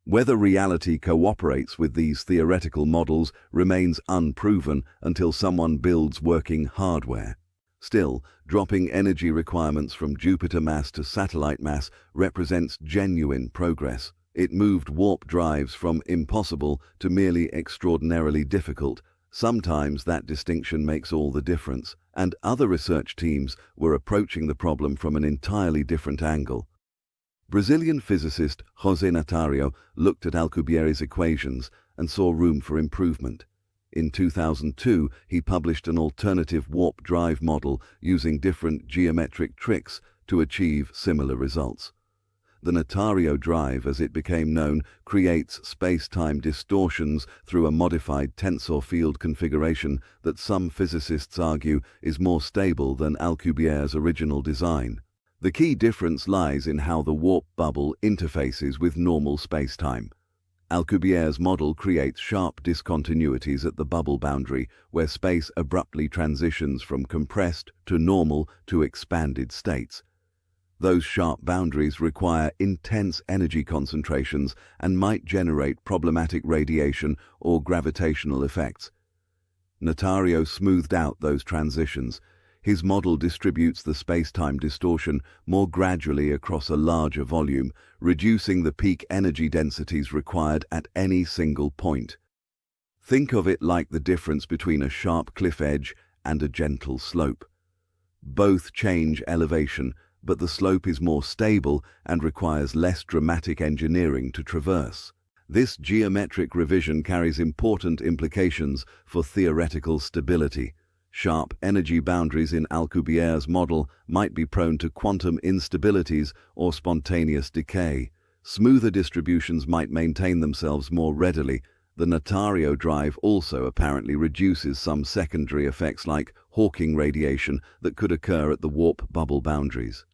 Whether reality cooperates with these theoretical models remains unproven until someone builds working hardware. Still, dropping energy requirements from Jupiter mass to satellite mass represents genuine progress. It moved warp drives from impossible to merely extraordinarily difficult. Sometimes that distinction makes all the difference, and other research teams were approaching the problem from an entirely different angle. Brazilian physicist José Natario looked at Alcubierre's equations and saw room for improvement. In 2002, he published an alternative warp drive model using different geometric tricks to achieve similar results. The Natario drive, as it became known, creates space-time distortions through a modified tensor field configuration that some physicists argue is more stable than Alcubierre's original design. The key difference lies in how the warp bubble interfaces with normal space-time. Alcubierre's model creates sharp discontinuities at the bubble boundary, where space abruptly transitions from compressed to normal to expanded states. Those sharp boundaries require intense energy concentrations and might generate problematic radiation or gravitational effects. Natario smoothed out those transitions. His model distributes the spacetime distortion more gradually across a larger volume, reducing the peak energy densities required at any single point. Think of it like the difference between a sharp cliff edge and a gentle slope. Both change elevation, but the slope is more stable and requires less dramatic engineering to traverse. This geometric revision carries important implications for theoretical stability. Sharp energy boundaries in Alcubierre's model might be prone to quantum instabilities or spontaneous decay. Smoother distributions might maintain themselves more readily. The Notario drive also apparently reduces some secondary effects like Hawking radiation that could occur at the warp bubble boundaries.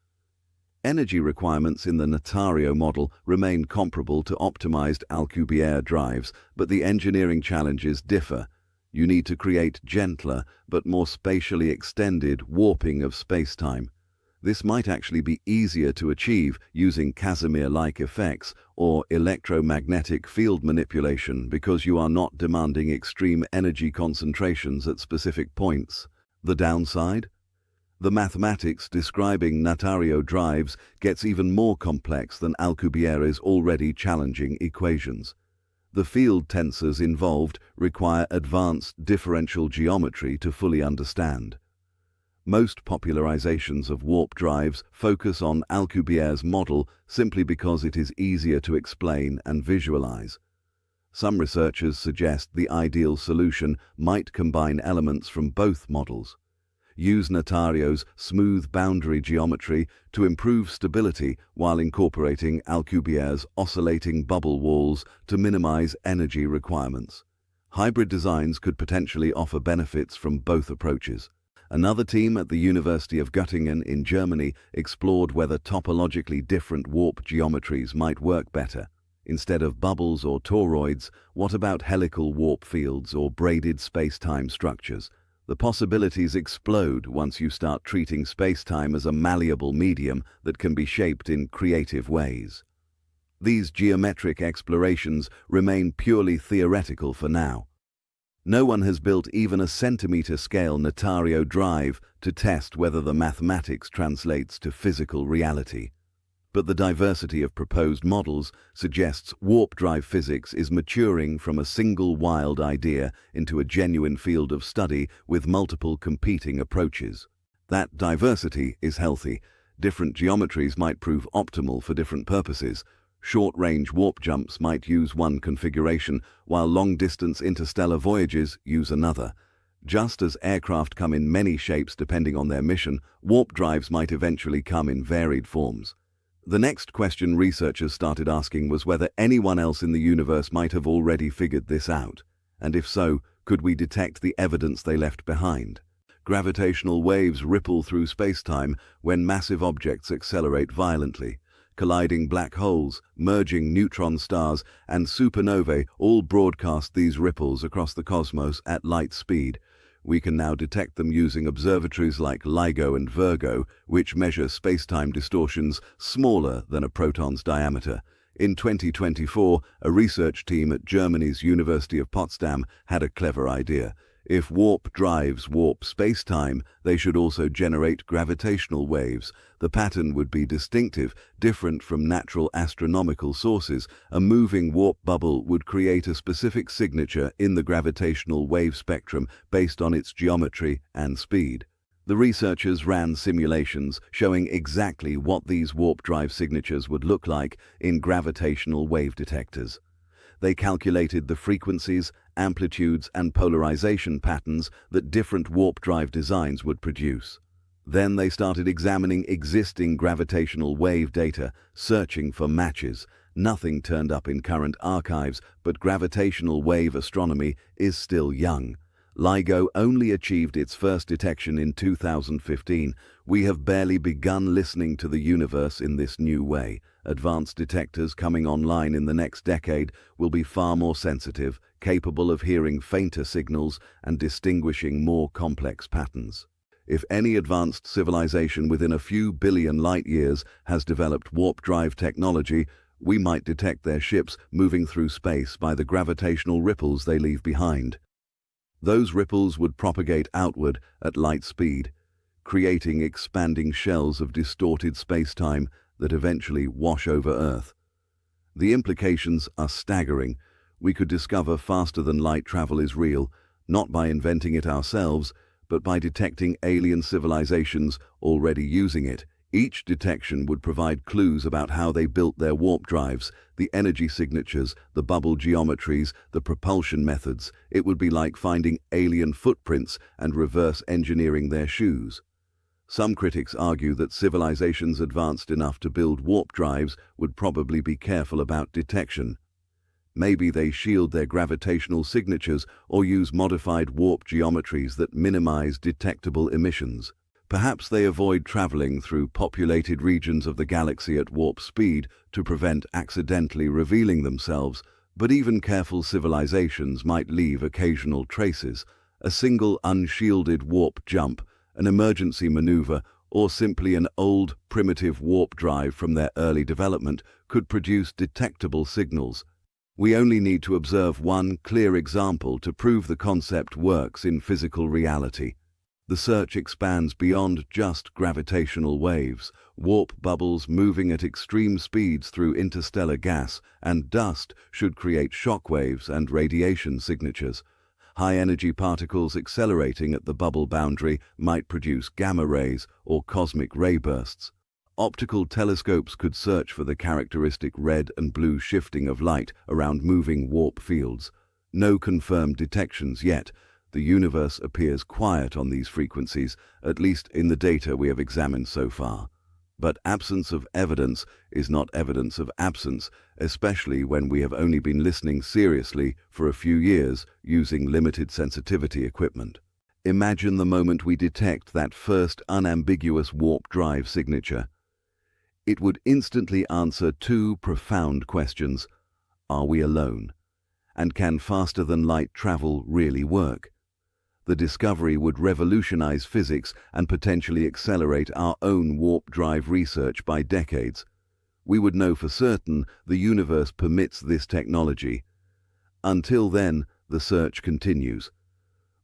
Energy requirements in the Notario model remain comparable to optimized Alcubierre drives, but the engineering challenges differ. You need to create gentler but more spatially extended warping of spacetime. This might actually be easier to achieve using Casimir-like effects or electromagnetic field manipulation because you are not demanding extreme energy concentrations at specific points. The downside? The mathematics describing Notario drives gets even more complex than Alcubierre's already challenging equations. The field tensors involved require advanced differential geometry to fully understand. Most popularizations of warp drives focus on Alcubierre's model simply because it is easier to explain and visualize. Some researchers suggest the ideal solution might combine elements from both models. Use Notario's smooth boundary geometry to improve stability while incorporating Alcubierre's oscillating bubble walls to minimize energy requirements. Hybrid designs could potentially offer benefits from both approaches. Another team at the University of Göttingen in Germany explored whether topologically different warp geometries might work better. Instead of bubbles or toroids, what about helical warp fields or braided space-time structures? The possibilities explode once you start treating spacetime as a malleable medium that can be shaped in creative ways. These geometric explorations remain purely theoretical for now. No one has built even a centimeter-scale Notario drive to test whether the mathematics translates to physical reality. But the diversity of proposed models suggests warp drive physics is maturing from a single wild idea into a genuine field of study with multiple competing approaches. That diversity is healthy. Different geometries might prove optimal for different purposes. Short-range warp jumps might use one configuration, while long-distance interstellar voyages use another. Just as aircraft come in many shapes depending on their mission, warp drives might eventually come in varied forms. The next question researchers started asking was whether anyone else in the universe might have already figured this out, and if so, could we detect the evidence they left behind? Gravitational waves ripple through spacetime when massive objects accelerate violently. Colliding black holes, merging neutron stars, and supernovae all broadcast these ripples across the cosmos at light speed. We can now detect them using observatories like LIGO and Virgo, which measure spacetime distortions smaller than a proton's diameter. In 2024, a research team at Germany's University of Potsdam had a clever idea. If warp drives warp spacetime, they should also generate gravitational waves. The pattern would be distinctive, different from natural astronomical sources. A moving warp bubble would create a specific signature in the gravitational wave spectrum based on its geometry and speed. The researchers ran simulations showing exactly what these warp drive signatures would look like in gravitational wave detectors. They calculated the frequencies, amplitudes, and polarization patterns that different warp drive designs would produce. Then they started examining existing gravitational wave data, searching for matches. Nothing turned up in current archives, but gravitational wave astronomy is still young. LIGO only achieved its first detection in 2015. We have barely begun listening to the universe in this new way. Advanced detectors coming online in the next decade will be far more sensitive, capable of hearing fainter signals and distinguishing more complex patterns. If any advanced civilization within a few billion light-years has developed warp drive technology, we might detect their ships moving through space by the gravitational ripples they leave behind. Those ripples would propagate outward at light speed, creating expanding shells of distorted spacetime that eventually wash over Earth. The implications are staggering. We could discover faster-than-light travel is real, not by inventing it ourselves, but by detecting alien civilizations already using it. Each detection would provide clues about how they built their warp drives, the energy signatures, the bubble geometries, the propulsion methods. It would be like finding alien footprints and reverse engineering their shoes. Some critics argue that civilizations advanced enough to build warp drives would probably be careful about detection. Maybe they shield their gravitational signatures or use modified warp geometries that minimize detectable emissions. Perhaps they avoid traveling through populated regions of the galaxy at warp speed to prevent accidentally revealing themselves, but even careful civilizations might leave occasional traces. A single unshielded warp jump, an emergency maneuver, or simply an old, primitive warp drive from their early development could produce detectable signals. We only need to observe one clear example to prove the concept works in physical reality. The search expands beyond just gravitational waves. Warp bubbles moving at extreme speeds through interstellar gas and dust should create shock waves and radiation signatures. High-energy particles accelerating at the bubble boundary might produce gamma rays or cosmic ray bursts. Optical telescopes could search for the characteristic red and blue shifting of light around moving warp fields. No confirmed detections yet. The universe appears quiet on these frequencies, at least in the data we have examined so far. But absence of evidence is not evidence of absence, especially when we have only been listening seriously for a few years using limited sensitivity equipment. Imagine the moment we detect that first unambiguous warp drive signature. It would instantly answer two profound questions. Are we alone? And can faster-than-light travel really work? The discovery would revolutionize physics and potentially accelerate our own warp drive research by decades. We would know for certain the universe permits this technology. Until then, the search continues.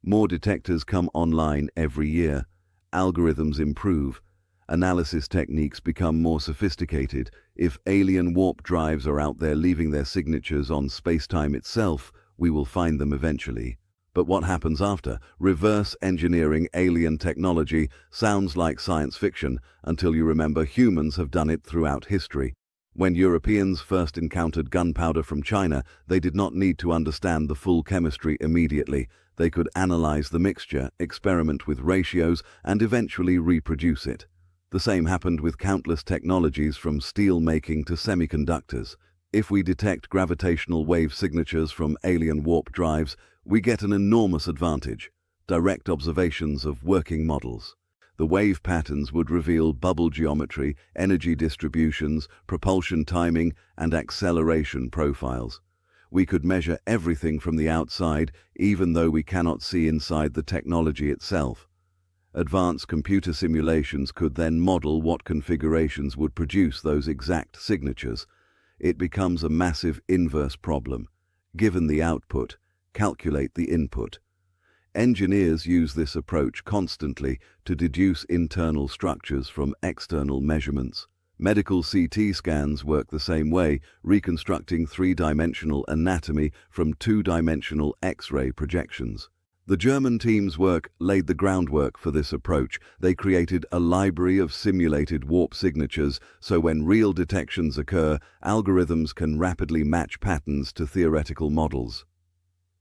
More detectors come online every year. Algorithms improve. Analysis techniques become more sophisticated. If alien warp drives are out there leaving their signatures on spacetime itself, we will find them eventually. But what happens after? Reverse engineering alien technology sounds like science fiction until you remember humans have done it throughout history. When Europeans first encountered gunpowder from China, they did not need to understand the full chemistry immediately. They could analyze the mixture, experiment with ratios, and eventually reproduce it. The same happened with countless technologies from steel making to semiconductors. If we detect gravitational wave signatures from alien warp drives, we get an enormous advantage: direct observations of working models. The wave patterns would reveal bubble geometry, energy distributions, propulsion timing, and acceleration profiles. We could measure everything from the outside, even though we cannot see inside the technology itself. Advanced computer simulations could then model what configurations would produce those exact signatures. It becomes a massive inverse problem. Given the output, calculate the input. Engineers use this approach constantly to deduce internal structures from external measurements. Medical CT scans work the same way, reconstructing three-dimensional anatomy from two-dimensional X-ray projections. The German team's work laid the groundwork for this approach. They created a library of simulated warp signatures, so when real detections occur, algorithms can rapidly match patterns to theoretical models.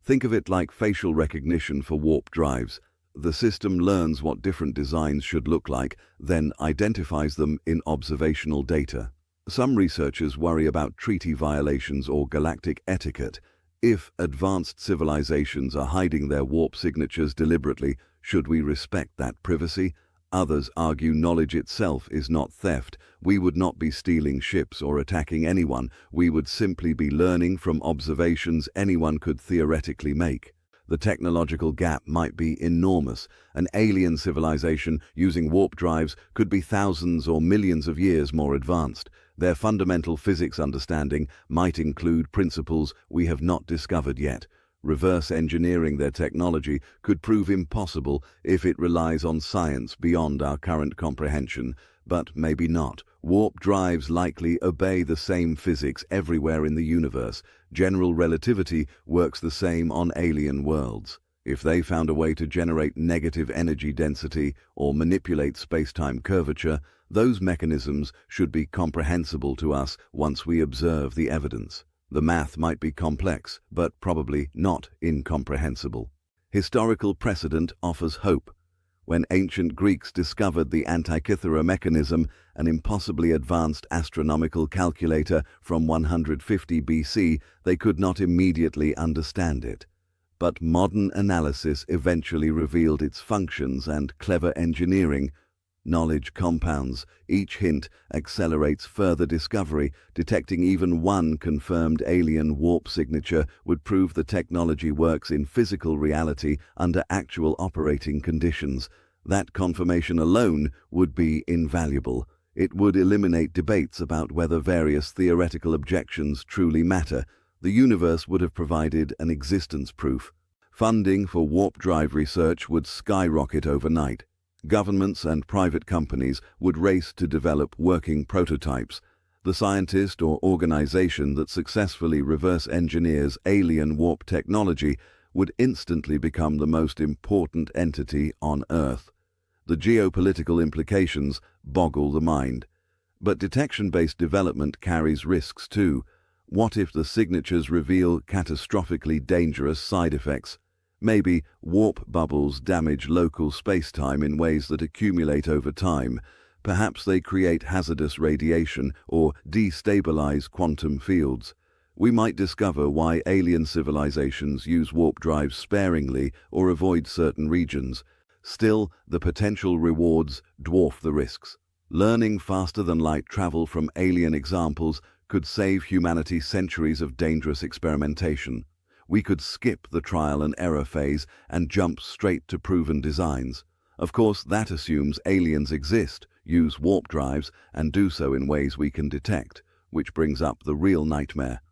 Think of it like facial recognition for warp drives. The system learns what different designs should look like, then identifies them in observational data. Some researchers worry about treaty violations or galactic etiquette. If advanced civilizations are hiding their warp signatures deliberately, should we respect that privacy? Others argue knowledge itself is not theft. We would not be stealing ships or attacking anyone. We would simply be learning from observations anyone could theoretically make. The technological gap might be enormous. An alien civilization using warp drives could be thousands or millions of years more advanced. Their fundamental physics understanding might include principles we have not discovered yet. Reverse engineering their technology could prove impossible if it relies on science beyond our current comprehension, but maybe not. Warp drives likely obey the same physics everywhere in the universe. General relativity works the same on alien worlds. If they found a way to generate negative energy density or manipulate spacetime curvature, those mechanisms should be comprehensible to us once we observe the evidence. The math might be complex, but probably not incomprehensible. Historical precedent offers hope. When ancient Greeks discovered the Antikythera mechanism, an impossibly advanced astronomical calculator from 150 BC, they could not immediately understand it. But modern analysis eventually revealed its functions, and clever engineering, knowledge compounds. Each hint accelerates further discovery. Detecting even one confirmed alien warp signature would prove the technology works in physical reality under actual operating conditions. That confirmation alone would be invaluable. It would eliminate debates about whether various theoretical objections truly matter. The universe would have provided an existence proof. Funding for warp drive research would skyrocket overnight. Governments and private companies would race to develop working prototypes. The scientist or organization that successfully reverse engineers alien warp technology would instantly become the most important entity on Earth. The geopolitical implications boggle the mind. But detection-based development carries risks too. What if the signatures reveal catastrophically dangerous side effects? Maybe warp bubbles damage local spacetime in ways that accumulate over time. Perhaps they create hazardous radiation or destabilize quantum fields. We might discover why alien civilizations use warp drives sparingly or avoid certain regions. Still, the potential rewards dwarf the risks. Learning faster than light travel from alien examples could save humanity centuries of dangerous experimentation. We could skip the trial and error phase and jump straight to proven designs. Of course, that assumes aliens exist, use warp drives, and do so in ways we can detect, which brings up the real nightmare.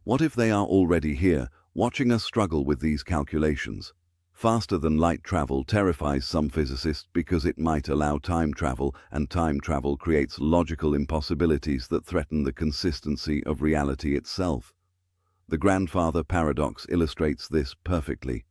What if they are already here, watching us struggle with these calculations? Faster-than-light travel terrifies some physicists because it might allow time travel, and time travel creates logical impossibilities that threaten the consistency of reality itself. The grandfather paradox illustrates this perfectly.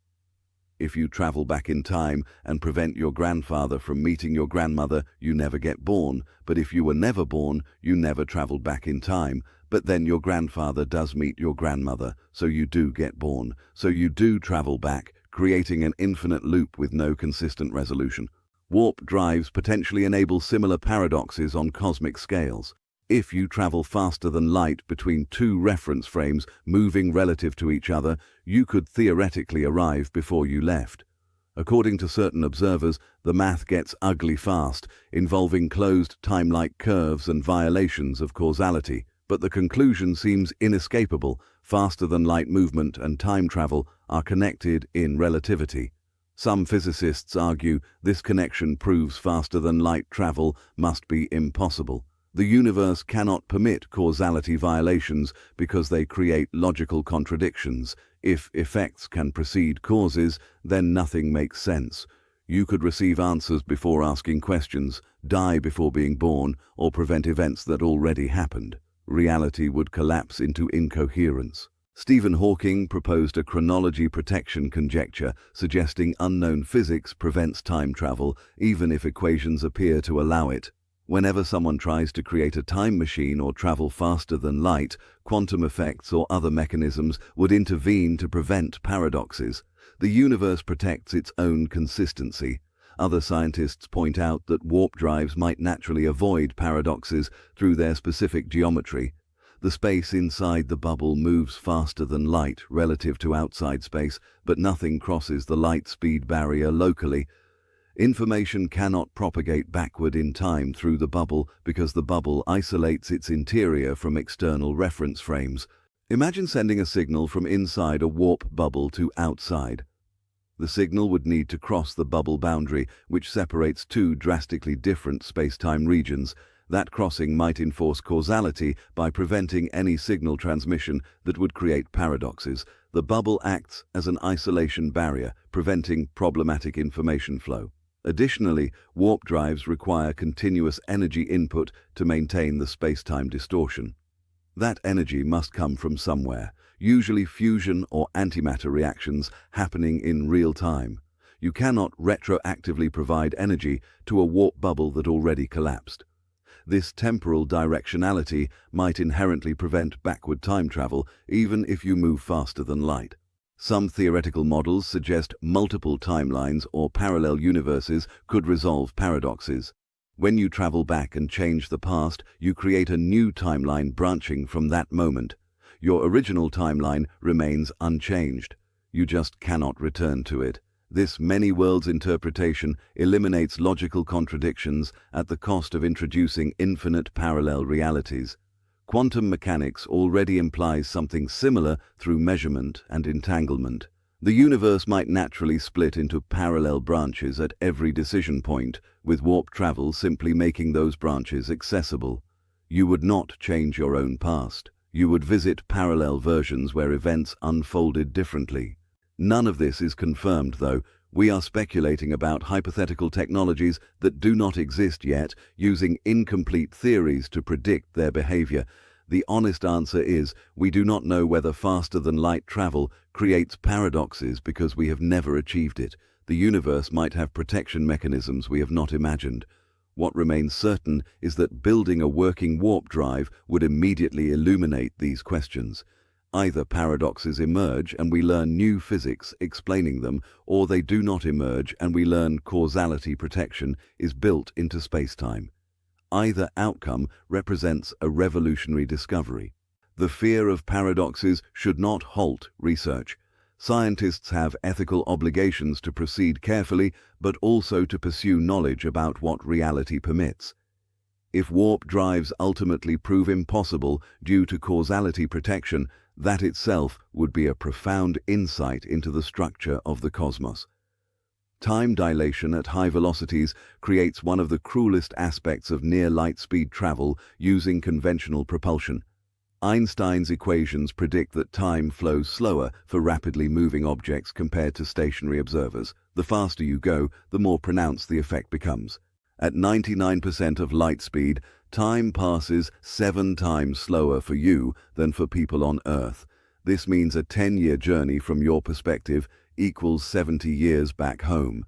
If you travel back in time and prevent your grandfather from meeting your grandmother, you never get born. But if you were never born, you never traveled back in time. But then your grandfather does meet your grandmother, so you do get born. So you do travel back, creating an infinite loop with no consistent resolution. Warp drives potentially enable similar paradoxes on cosmic scales. If you travel faster than light between two reference frames moving relative to each other, you could theoretically arrive before you left. According to certain observers, the math gets ugly fast, involving closed time-like curves and violations of causality. But the conclusion seems inescapable. Faster-than-light movement and time travel are connected in relativity. Some physicists argue this connection proves faster-than-light travel must be impossible. The universe cannot permit causality violations because they create logical contradictions. If effects can precede causes, then nothing makes sense. You could receive answers before asking questions, die before being born, or prevent events that already happened. Reality would collapse into incoherence. Stephen Hawking proposed a chronology protection conjecture, suggesting unknown physics prevents time travel, even if equations appear to allow it. Whenever someone tries to create a time machine or travel faster than light, quantum effects or other mechanisms would intervene to prevent paradoxes. The universe protects its own consistency. Other scientists point out that warp drives might naturally avoid paradoxes through their specific geometry. The space inside the bubble moves faster than light relative to outside space, but nothing crosses the light speed barrier locally. Information cannot propagate backward in time through the bubble because the bubble isolates its interior from external reference frames. Imagine sending a signal from inside a warp bubble to outside. The signal would need to cross the bubble boundary, which separates two drastically different space-time regions. That crossing might enforce causality by preventing any signal transmission that would create paradoxes. The bubble acts as an isolation barrier, preventing problematic information flow. Additionally, warp drives require continuous energy input to maintain the space-time distortion. That energy must come from somewhere, usually fusion or antimatter reactions happening in real time. You cannot retroactively provide energy to a warp bubble that already collapsed. This temporal directionality might inherently prevent backward time travel, even if you move faster than light. Some theoretical models suggest multiple timelines or parallel universes could resolve paradoxes. When you travel back and change the past, you create a new timeline branching from that moment. Your original timeline remains unchanged. You just cannot return to it. This many worlds interpretation eliminates logical contradictions at the cost of introducing infinite parallel realities. Quantum mechanics already implies something similar through measurement and entanglement. The universe might naturally split into parallel branches at every decision point, with warp travel simply making those branches accessible. You would not change your own past. You would visit parallel versions where events unfolded differently. None of this is confirmed, though. We are speculating about hypothetical technologies that do not exist yet, using incomplete theories to predict their behavior. The honest answer is, we do not know whether faster-than-light travel creates paradoxes because we have never achieved it. The universe might have protection mechanisms we have not imagined. What remains certain is that building a working warp drive would immediately illuminate these questions. Either paradoxes emerge and we learn new physics explaining them, or they do not emerge and we learn causality protection is built into spacetime. Either outcome represents a revolutionary discovery. The fear of paradoxes should not halt research. Scientists have ethical obligations to proceed carefully, but also to pursue knowledge about what reality permits. If warp drives ultimately prove impossible due to causality protection, that itself would be a profound insight into the structure of the cosmos. Time dilation at high velocities creates one of the cruelest aspects of near-light-speed travel using conventional propulsion. Einstein's equations predict that time flows slower for rapidly moving objects compared to stationary observers. The faster you go, the more pronounced the effect becomes. At 99% of light speed, time passes 7 times slower for you than for people on Earth. This means a 10-year journey from your perspective equals 70 years back home.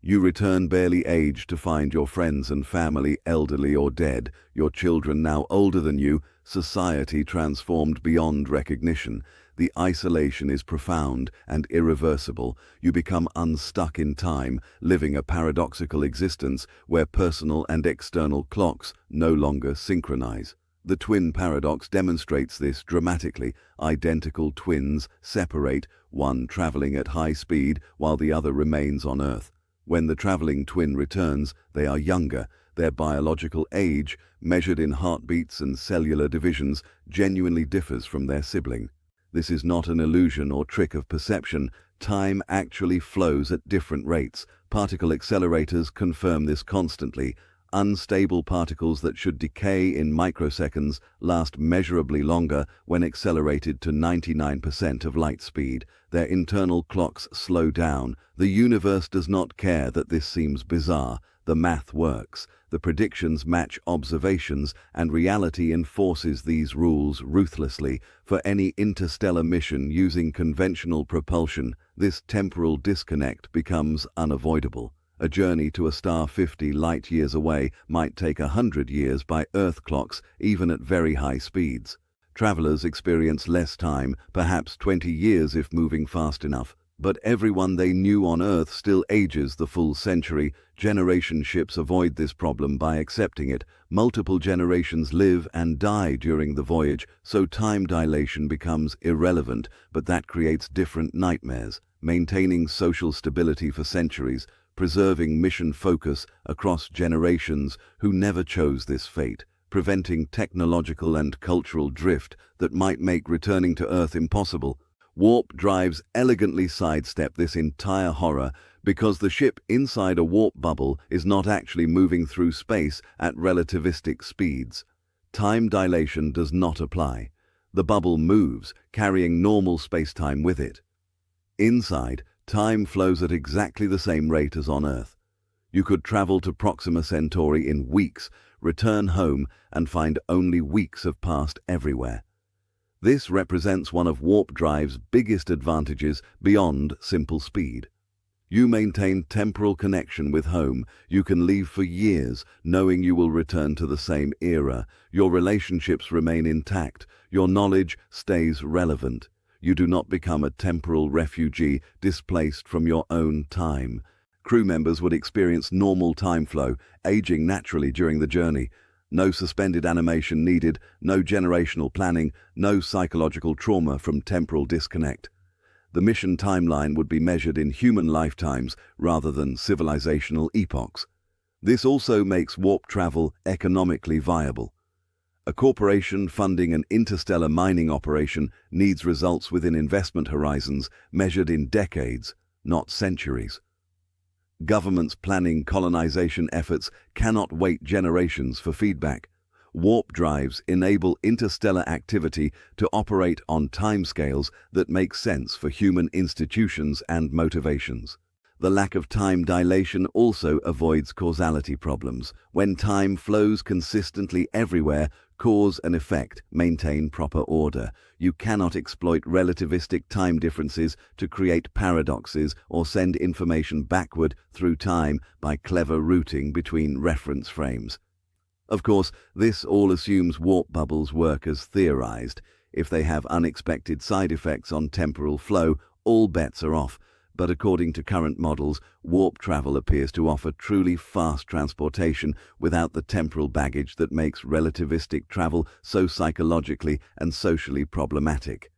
You return barely aged to find your friends and family elderly or dead, your children now older than you, society transformed beyond recognition. The isolation is profound and irreversible. You become unstuck in time, living a paradoxical existence where personal and external clocks no longer synchronize. The twin paradox demonstrates this dramatically. Identical twins separate, one traveling at high speed while the other remains on Earth. When the traveling twin returns, they are younger. Their biological age, measured in heartbeats and cellular divisions, genuinely differs from their sibling. This is not an illusion or trick of perception. Time actually flows at different rates. Particle accelerators confirm this constantly. Unstable particles that should decay in microseconds last measurably longer when accelerated to 99% of light speed. Their internal clocks slow down. The universe does not care that this seems bizarre. The math works. The predictions match observations, and reality enforces these rules ruthlessly. For any interstellar mission using conventional propulsion, this temporal disconnect becomes unavoidable. A journey to a star 50 light-years away might take 100 years by Earth clocks, even at very high speeds. Travelers experience less time, perhaps 20 years if moving fast enough, but everyone they knew on Earth still ages the full century. Generation ships avoid this problem by accepting it. Multiple generations live and die during the voyage, so time dilation becomes irrelevant, but that creates different nightmares. Maintaining social stability for centuries, preserving mission focus across generations who never chose this fate, preventing technological and cultural drift that might make returning to Earth impossible. Warp drives elegantly sidestep this entire horror because the ship inside a warp bubble is not actually moving through space at relativistic speeds. Time dilation does not apply. The bubble moves, carrying normal spacetime with it. Inside, time flows at exactly the same rate as on Earth. You could travel to Proxima Centauri in weeks, return home, and find only weeks have passed everywhere. This represents one of warp drive's biggest advantages beyond simple speed. You maintain temporal connection with home. You can leave for years, knowing you will return to the same era. Your relationships remain intact. Your knowledge stays relevant. You do not become a temporal refugee displaced from your own time. Crew members would experience normal time flow, aging naturally during the journey. No suspended animation needed, no generational planning, no psychological trauma from temporal disconnect. The mission timeline would be measured in human lifetimes rather than civilizational epochs. This also makes warp travel economically viable. A corporation funding an interstellar mining operation needs results within investment horizons measured in decades, not centuries. Governments planning colonization efforts cannot wait generations for feedback. Warp drives enable interstellar activity to operate on timescales that make sense for human institutions and motivations. The lack of time dilation also avoids causality problems. When time flows consistently everywhere, cause and effect maintain proper order. You cannot exploit relativistic time differences to create paradoxes or send information backward through time by clever routing between reference frames. Of course, this all assumes warp bubbles work as theorized. If they have unexpected side effects on temporal flow, all bets are off. But according to current models, warp travel appears to offer truly fast transportation without the temporal baggage that makes relativistic travel so psychologically and socially problematic.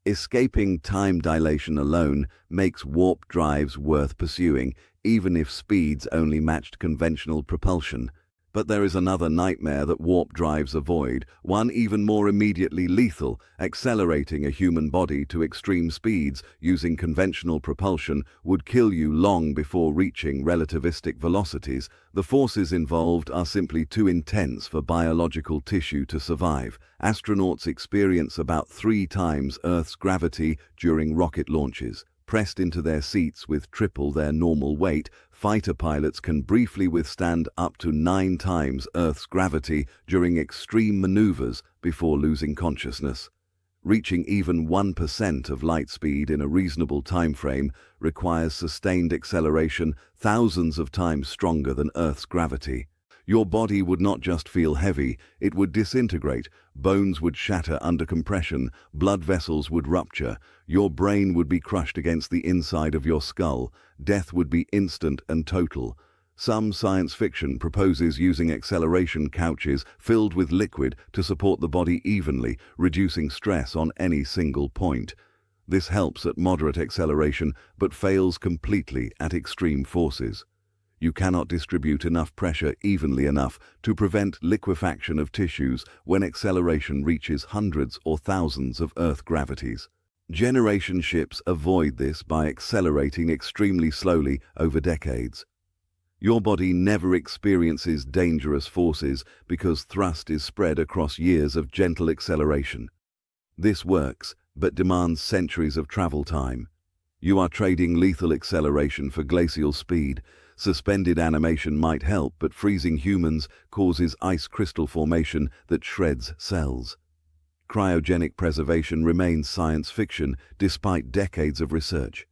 Escaping time dilation alone makes warp drives worth pursuing, even if speeds only matched conventional propulsion. But there is another nightmare that warp drives avoid, one even more immediately lethal. Accelerating a human body to extreme speeds using conventional propulsion would kill you long before reaching relativistic velocities. The forces involved are simply too intense for biological tissue to survive. Astronauts experience about 3 times Earth's gravity during rocket launches. Pressed into their seats with triple their normal weight, fighter pilots can briefly withstand up to 9 times Earth's gravity during extreme maneuvers before losing consciousness. Reaching even 1% of light speed in a reasonable time frame requires sustained acceleration thousands of times stronger than Earth's gravity. Your body would not just feel heavy, it would disintegrate, bones would shatter under compression, blood vessels would rupture, your brain would be crushed against the inside of your skull, death would be instant and total. Some science fiction proposes using acceleration couches filled with liquid to support the body evenly, reducing stress on any single point. This helps at moderate acceleration, but fails completely at extreme forces. You cannot distribute enough pressure evenly enough to prevent liquefaction of tissues when acceleration reaches hundreds or thousands of Earth gravities. Generation ships avoid this by accelerating extremely slowly over decades. Your body never experiences dangerous forces because thrust is spread across years of gentle acceleration. This works, but demands centuries of travel time. You are trading lethal acceleration for glacial speed. Suspended animation might help, but freezing humans causes ice crystal formation that shreds cells. Cryogenic preservation remains science fiction despite decades of research.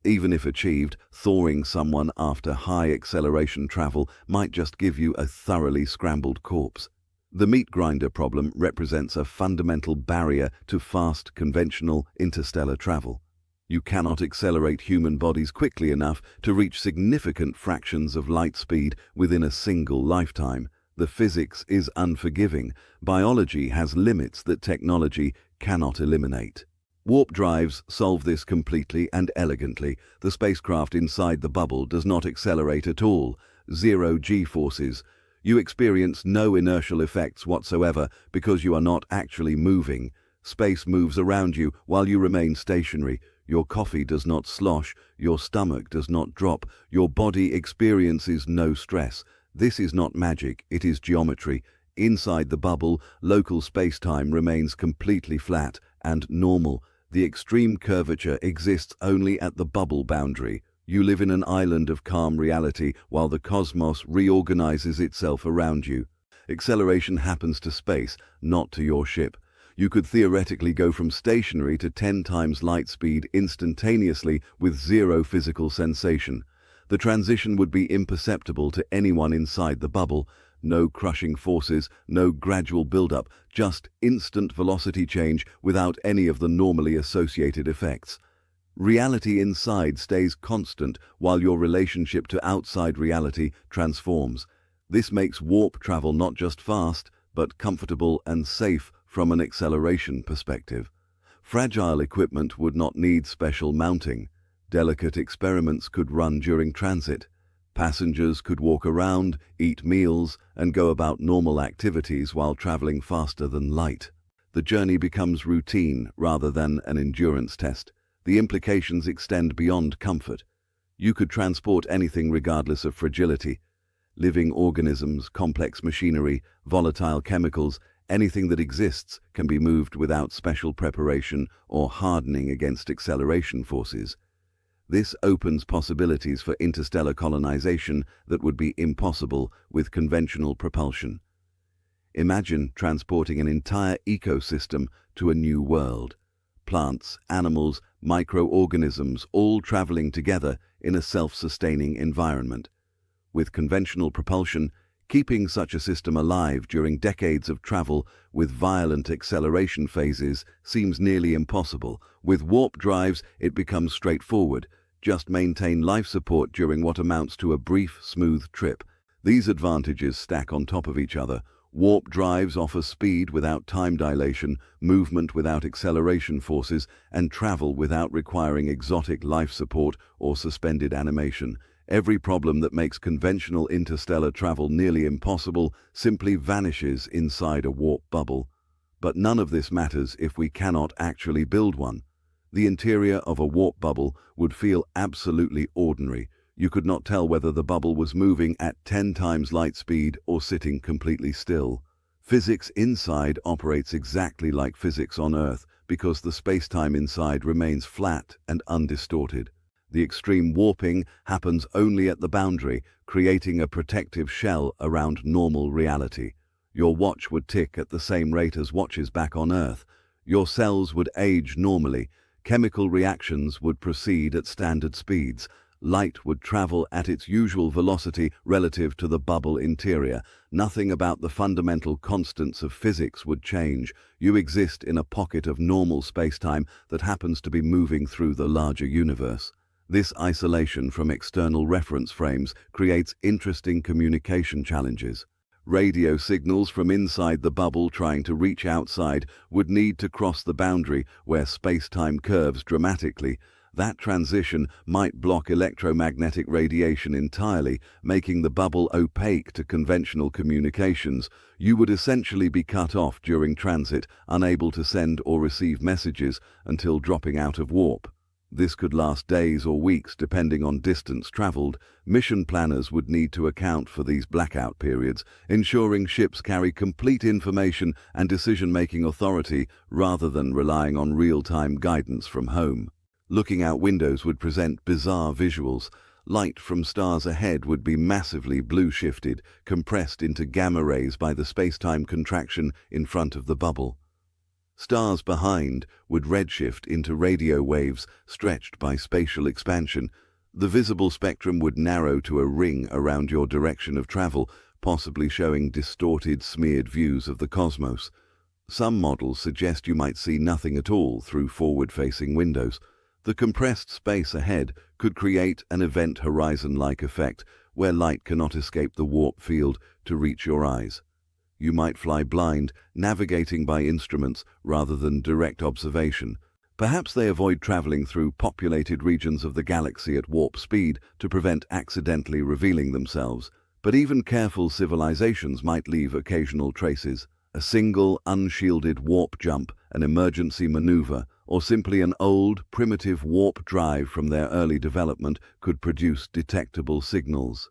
Even if achieved, thawing someone after high acceleration travel might just give you a thoroughly scrambled corpse. The meat grinder problem represents a fundamental barrier to fast, conventional interstellar travel. You cannot accelerate human bodies quickly enough to reach significant fractions of light speed within a single lifetime. The physics is unforgiving. Biology has limits that technology cannot eliminate. Warp drives solve this completely and elegantly. The spacecraft inside the bubble does not accelerate at all. Zero G-forces. You experience no inertial effects whatsoever because you are not actually moving. Space moves around you while you remain stationary. Your coffee does not slosh, your stomach does not drop, your body experiences no stress. This is not magic, it is geometry. Inside the bubble, local spacetime remains completely flat and normal. The extreme curvature exists only at the bubble boundary. You live in an island of calm reality while the cosmos reorganizes itself around you. Acceleration happens to space, not to your ship. You could theoretically go from stationary to 10 times light speed instantaneously with zero physical sensation. The transition would be imperceptible to anyone inside the bubble. No crushing forces, no gradual buildup, just instant velocity change without any of the normally associated effects. Reality inside stays constant while your relationship to outside reality transforms. This makes warp travel not just fast, but comfortable and safe from an acceleration perspective. Fragile equipment would not need special mounting. Delicate experiments could run during transit. Passengers could walk around, eat meals, and go about normal activities while traveling faster than light. The journey becomes routine rather than an endurance test. The implications extend beyond comfort. You could transport anything regardless of fragility. Living organisms, complex machinery, volatile chemicals, anything that exists can be moved without special preparation or hardening against acceleration forces. This opens possibilities for interstellar colonization that would be impossible with conventional propulsion. Imagine transporting an entire ecosystem to a new world. Plants, animals, microorganisms all traveling together in a self-sustaining environment. With conventional propulsion, keeping such a system alive during decades of travel with violent acceleration phases seems nearly impossible. With warp drives, it becomes straightforward. Just maintain life support during what amounts to a brief, smooth trip. These advantages stack on top of each other. Warp drives offer speed without time dilation, movement without acceleration forces, and travel without requiring exotic life support or suspended animation. Every problem that makes conventional interstellar travel nearly impossible simply vanishes inside a warp bubble. But none of this matters if we cannot actually build one. The interior of a warp bubble would feel absolutely ordinary. You could not tell whether the bubble was moving at 10 times light speed or sitting completely still. Physics inside operates exactly like physics on Earth because the spacetime inside remains flat and undistorted. The extreme warping happens only at the boundary, creating a protective shell around normal reality. Your watch would tick at the same rate as watches back on Earth. Your cells would age normally. Chemical reactions would proceed at standard speeds. Light would travel at its usual velocity relative to the bubble interior. Nothing about the fundamental constants of physics would change. You exist in a pocket of normal spacetime that happens to be moving through the larger universe. This isolation from external reference frames creates interesting communication challenges. Radio signals from inside the bubble trying to reach outside would need to cross the boundary where space-time curves dramatically. That transition might block electromagnetic radiation entirely, making the bubble opaque to conventional communications. You would essentially be cut off during transit, unable to send or receive messages until dropping out of warp. This could last days or weeks depending on distance traveled. Mission planners would need to account for these blackout periods, ensuring ships carry complete information and decision-making authority rather than relying on real-time guidance from home. Looking out windows would present bizarre visuals. Light from stars ahead would be massively blue-shifted, compressed into gamma rays by the spacetime contraction in front of the bubble. Stars behind would redshift into radio waves stretched by spatial expansion. The visible spectrum would narrow to a ring around your direction of travel, possibly showing distorted, smeared views of the cosmos. Some models suggest you might see nothing at all through forward-facing windows. The compressed space ahead could create an event horizon-like effect where light cannot escape the warp field to reach your eyes. You might fly blind, navigating by instruments rather than direct observation. Perhaps they avoid traveling through populated regions of the galaxy at warp speed to prevent accidentally revealing themselves. But even careful civilizations might leave occasional traces. A single, unshielded warp jump, an emergency maneuver, or simply an old, primitive warp drive from their early development could produce detectable signals.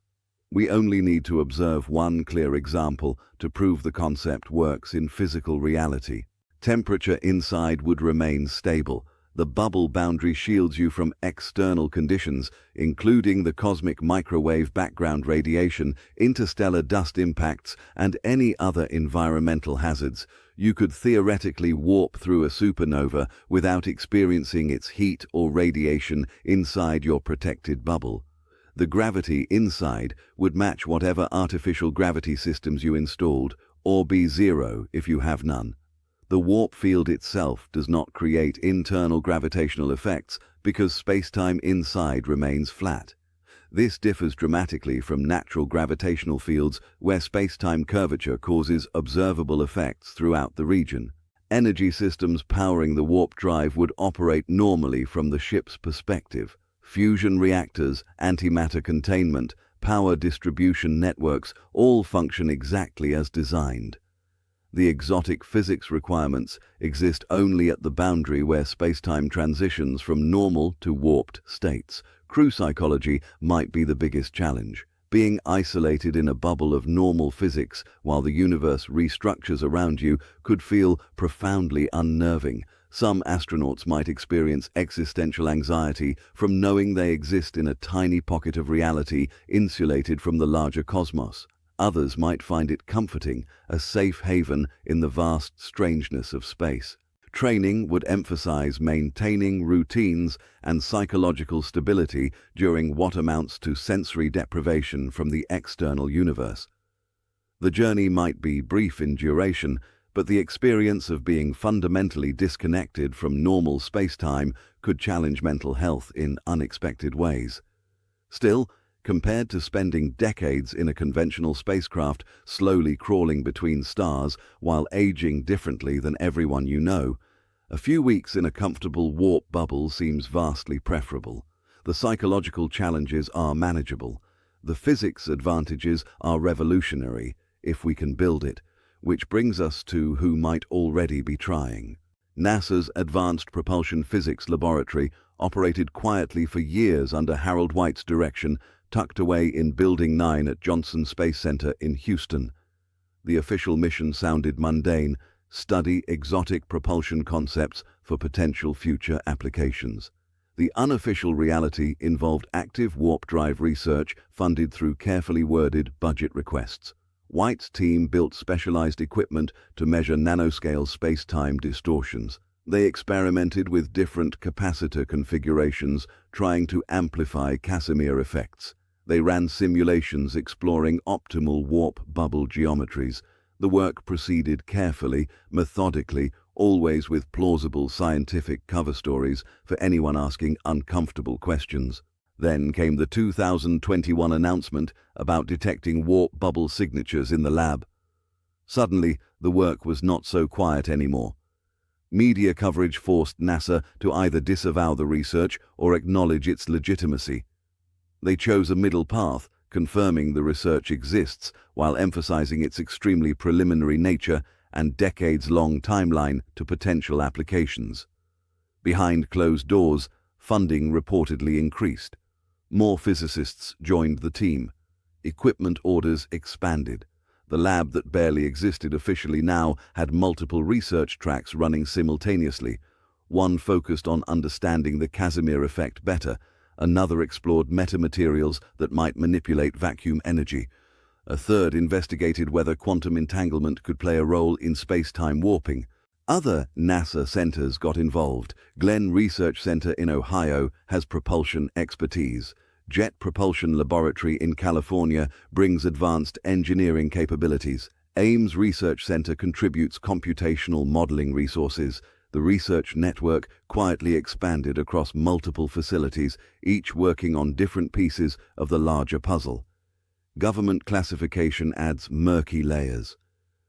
We only need to observe one clear example to prove the concept works in physical reality. Temperature inside would remain stable. The bubble boundary shields you from external conditions, including the cosmic microwave background radiation, interstellar dust impacts, and any other environmental hazards. You could theoretically warp through a supernova without experiencing its heat or radiation inside your protected bubble. The gravity inside would match whatever artificial gravity systems you installed, or be zero if you have none. The warp field itself does not create internal gravitational effects because spacetime inside remains flat. This differs dramatically from natural gravitational fields where spacetime curvature causes observable effects throughout the region. Energy systems powering the warp drive would operate normally from the ship's perspective. Fusion reactors, antimatter containment, power distribution networks all function exactly as designed. The exotic physics requirements exist only at the boundary where spacetime transitions from normal to warped states. Crew psychology might be the biggest challenge. Being isolated in a bubble of normal physics while the universe restructures around you could feel profoundly unnerving. Some astronauts might experience existential anxiety from knowing they exist in a tiny pocket of reality insulated from the larger cosmos. Others might find it comforting, a safe haven in the vast strangeness of space. Training would emphasize maintaining routines and psychological stability during what amounts to sensory deprivation from the external universe. The journey might be brief in duration, but the experience of being fundamentally disconnected from normal spacetime could challenge mental health in unexpected ways. Still, compared to spending decades in a conventional spacecraft slowly crawling between stars while aging differently than everyone you know, a few weeks in a comfortable warp bubble seems vastly preferable. The psychological challenges are manageable. The physics advantages are revolutionary, if we can build it, which brings us to who might already be trying. NASA's Advanced Propulsion Physics Laboratory operated quietly for years under Harold White's direction, tucked away in Building 9 at Johnson Space Center in Houston. The official mission sounded mundane: study exotic propulsion concepts for potential future applications. The unofficial reality involved active warp drive research funded through carefully worded budget requests. White's team built specialized equipment to measure nanoscale space-time distortions. They experimented with different capacitor configurations, trying to amplify Casimir effects. They ran simulations exploring optimal warp bubble geometries. The work proceeded carefully, methodically, always with plausible scientific cover stories for anyone asking uncomfortable questions. Then came the 2021 announcement about detecting warp bubble signatures in the lab. Suddenly, the work was not so quiet anymore. Media coverage forced NASA to either disavow the research or acknowledge its legitimacy. They chose a middle path, confirming the research exists while emphasizing its extremely preliminary nature and decades-long timeline to potential applications. Behind closed doors, funding reportedly increased. More physicists joined the team. Equipment orders expanded. The lab that barely existed officially now had multiple research tracks running simultaneously. One focused on understanding the Casimir effect better. Another explored metamaterials that might manipulate vacuum energy. A third investigated whether quantum entanglement could play a role in space-time warping. Other NASA centers got involved. Glenn Research Center in Ohio has propulsion expertise. Jet Propulsion Laboratory in California brings advanced engineering capabilities. Ames Research Center contributes computational modeling resources. The research network quietly expanded across multiple facilities, each working on different pieces of the larger puzzle. Government classification adds murky layers.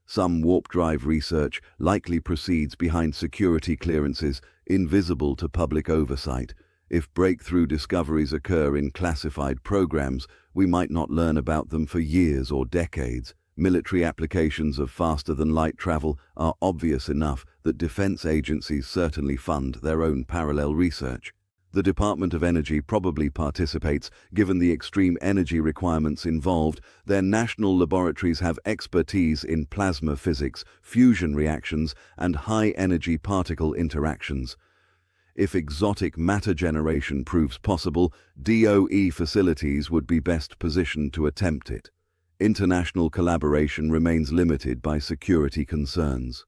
Some warp drive research likely proceeds behind security clearances, invisible to public oversight. If breakthrough discoveries occur in classified programs, we might not learn about them for years or decades. Military applications of faster-than-light travel are obvious enough that defense agencies certainly fund their own parallel research. The Department of Energy probably participates, given the extreme energy requirements involved. Their national laboratories have expertise in plasma physics, fusion reactions, and high-energy particle interactions. If exotic matter generation proves possible, DOE facilities would be best positioned to attempt it. International collaboration remains limited by security concerns.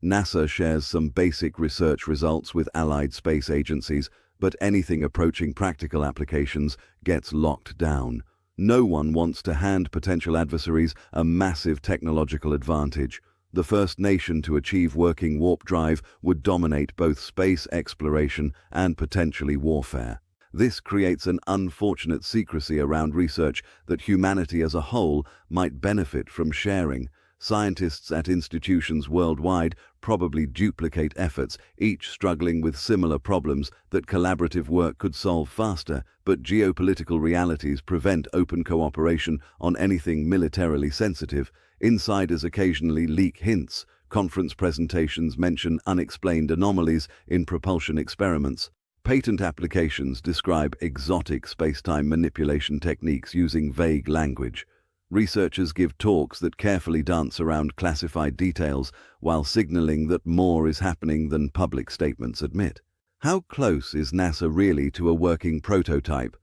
NASA shares some basic research results with allied space agencies, but anything approaching practical applications gets locked down. No one wants to hand potential adversaries a massive technological advantage. The first nation to achieve working warp drive would dominate both space exploration and potentially warfare. This creates an unfortunate secrecy around research that humanity as a whole might benefit from sharing. Scientists at institutions worldwide probably duplicate efforts, each struggling with similar problems that collaborative work could solve faster, but geopolitical realities prevent open cooperation on anything militarily sensitive. Insiders occasionally leak hints. Conference presentations mention unexplained anomalies in propulsion experiments. Patent applications describe exotic spacetime manipulation techniques using vague language. Researchers give talks that carefully dance around classified details while signaling that more is happening than public statements admit. How close is NASA really to a working prototype?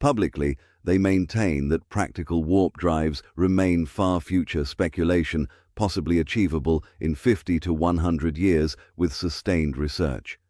Publicly, they maintain that practical warp drives remain far future speculation, possibly achievable in 50 to 100 years with sustained research.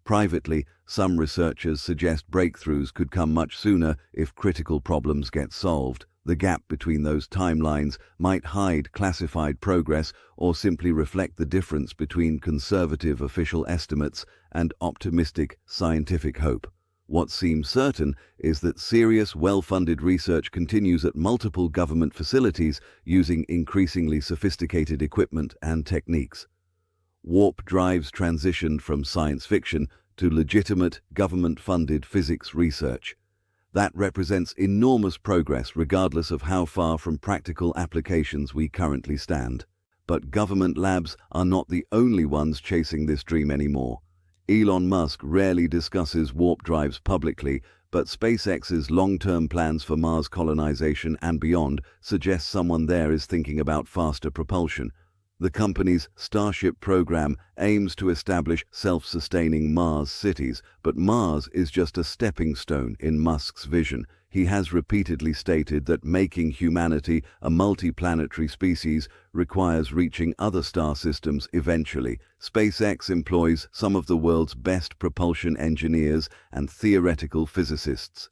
Privately, some researchers suggest breakthroughs could come much sooner if critical problems get solved. The gap between those timelines might hide classified progress or simply reflect the difference between conservative official estimates and optimistic scientific hope. What seems certain is that serious, well-funded research continues at multiple government facilities using increasingly sophisticated equipment and techniques. Warp drives transitioned from science fiction to legitimate, government-funded physics research. That represents enormous progress regardless of how far from practical applications we currently stand. But government labs are not the only ones chasing this dream anymore. Elon Musk rarely discusses warp drives publicly, but SpaceX's long-term plans for Mars colonization and beyond suggest someone there is thinking about faster propulsion. The company's Starship program aims to establish self-sustaining Mars cities, but Mars is just a stepping stone in Musk's vision. He has repeatedly stated that making humanity a multi-planetary species requires reaching other star systems eventually. SpaceX employs some of the world's best propulsion engineers and theoretical physicists.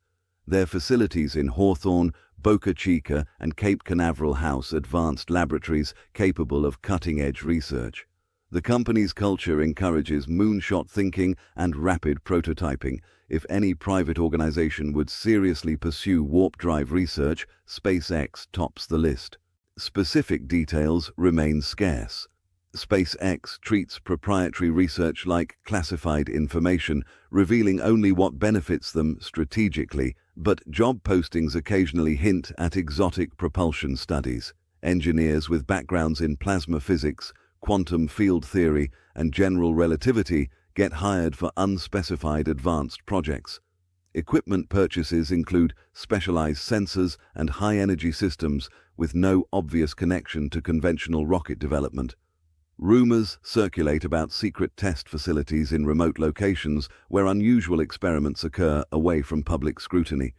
Their facilities in Hawthorne, Boca Chica, and Cape Canaveral house advanced laboratories capable of cutting-edge research. The company's culture encourages moonshot thinking and rapid prototyping. If any private organization would seriously pursue warp drive research, SpaceX tops the list. Specific details remain scarce. SpaceX treats proprietary research like classified information, revealing only what benefits them strategically, but job postings occasionally hint at exotic propulsion studies. Engineers with backgrounds in plasma physics, quantum field theory, and general relativity get hired for unspecified advanced projects. Equipment purchases include specialized sensors and high-energy systems with no obvious connection to conventional rocket development. Rumors circulate about secret test facilities in remote locations where unusual experiments occur away from public scrutiny.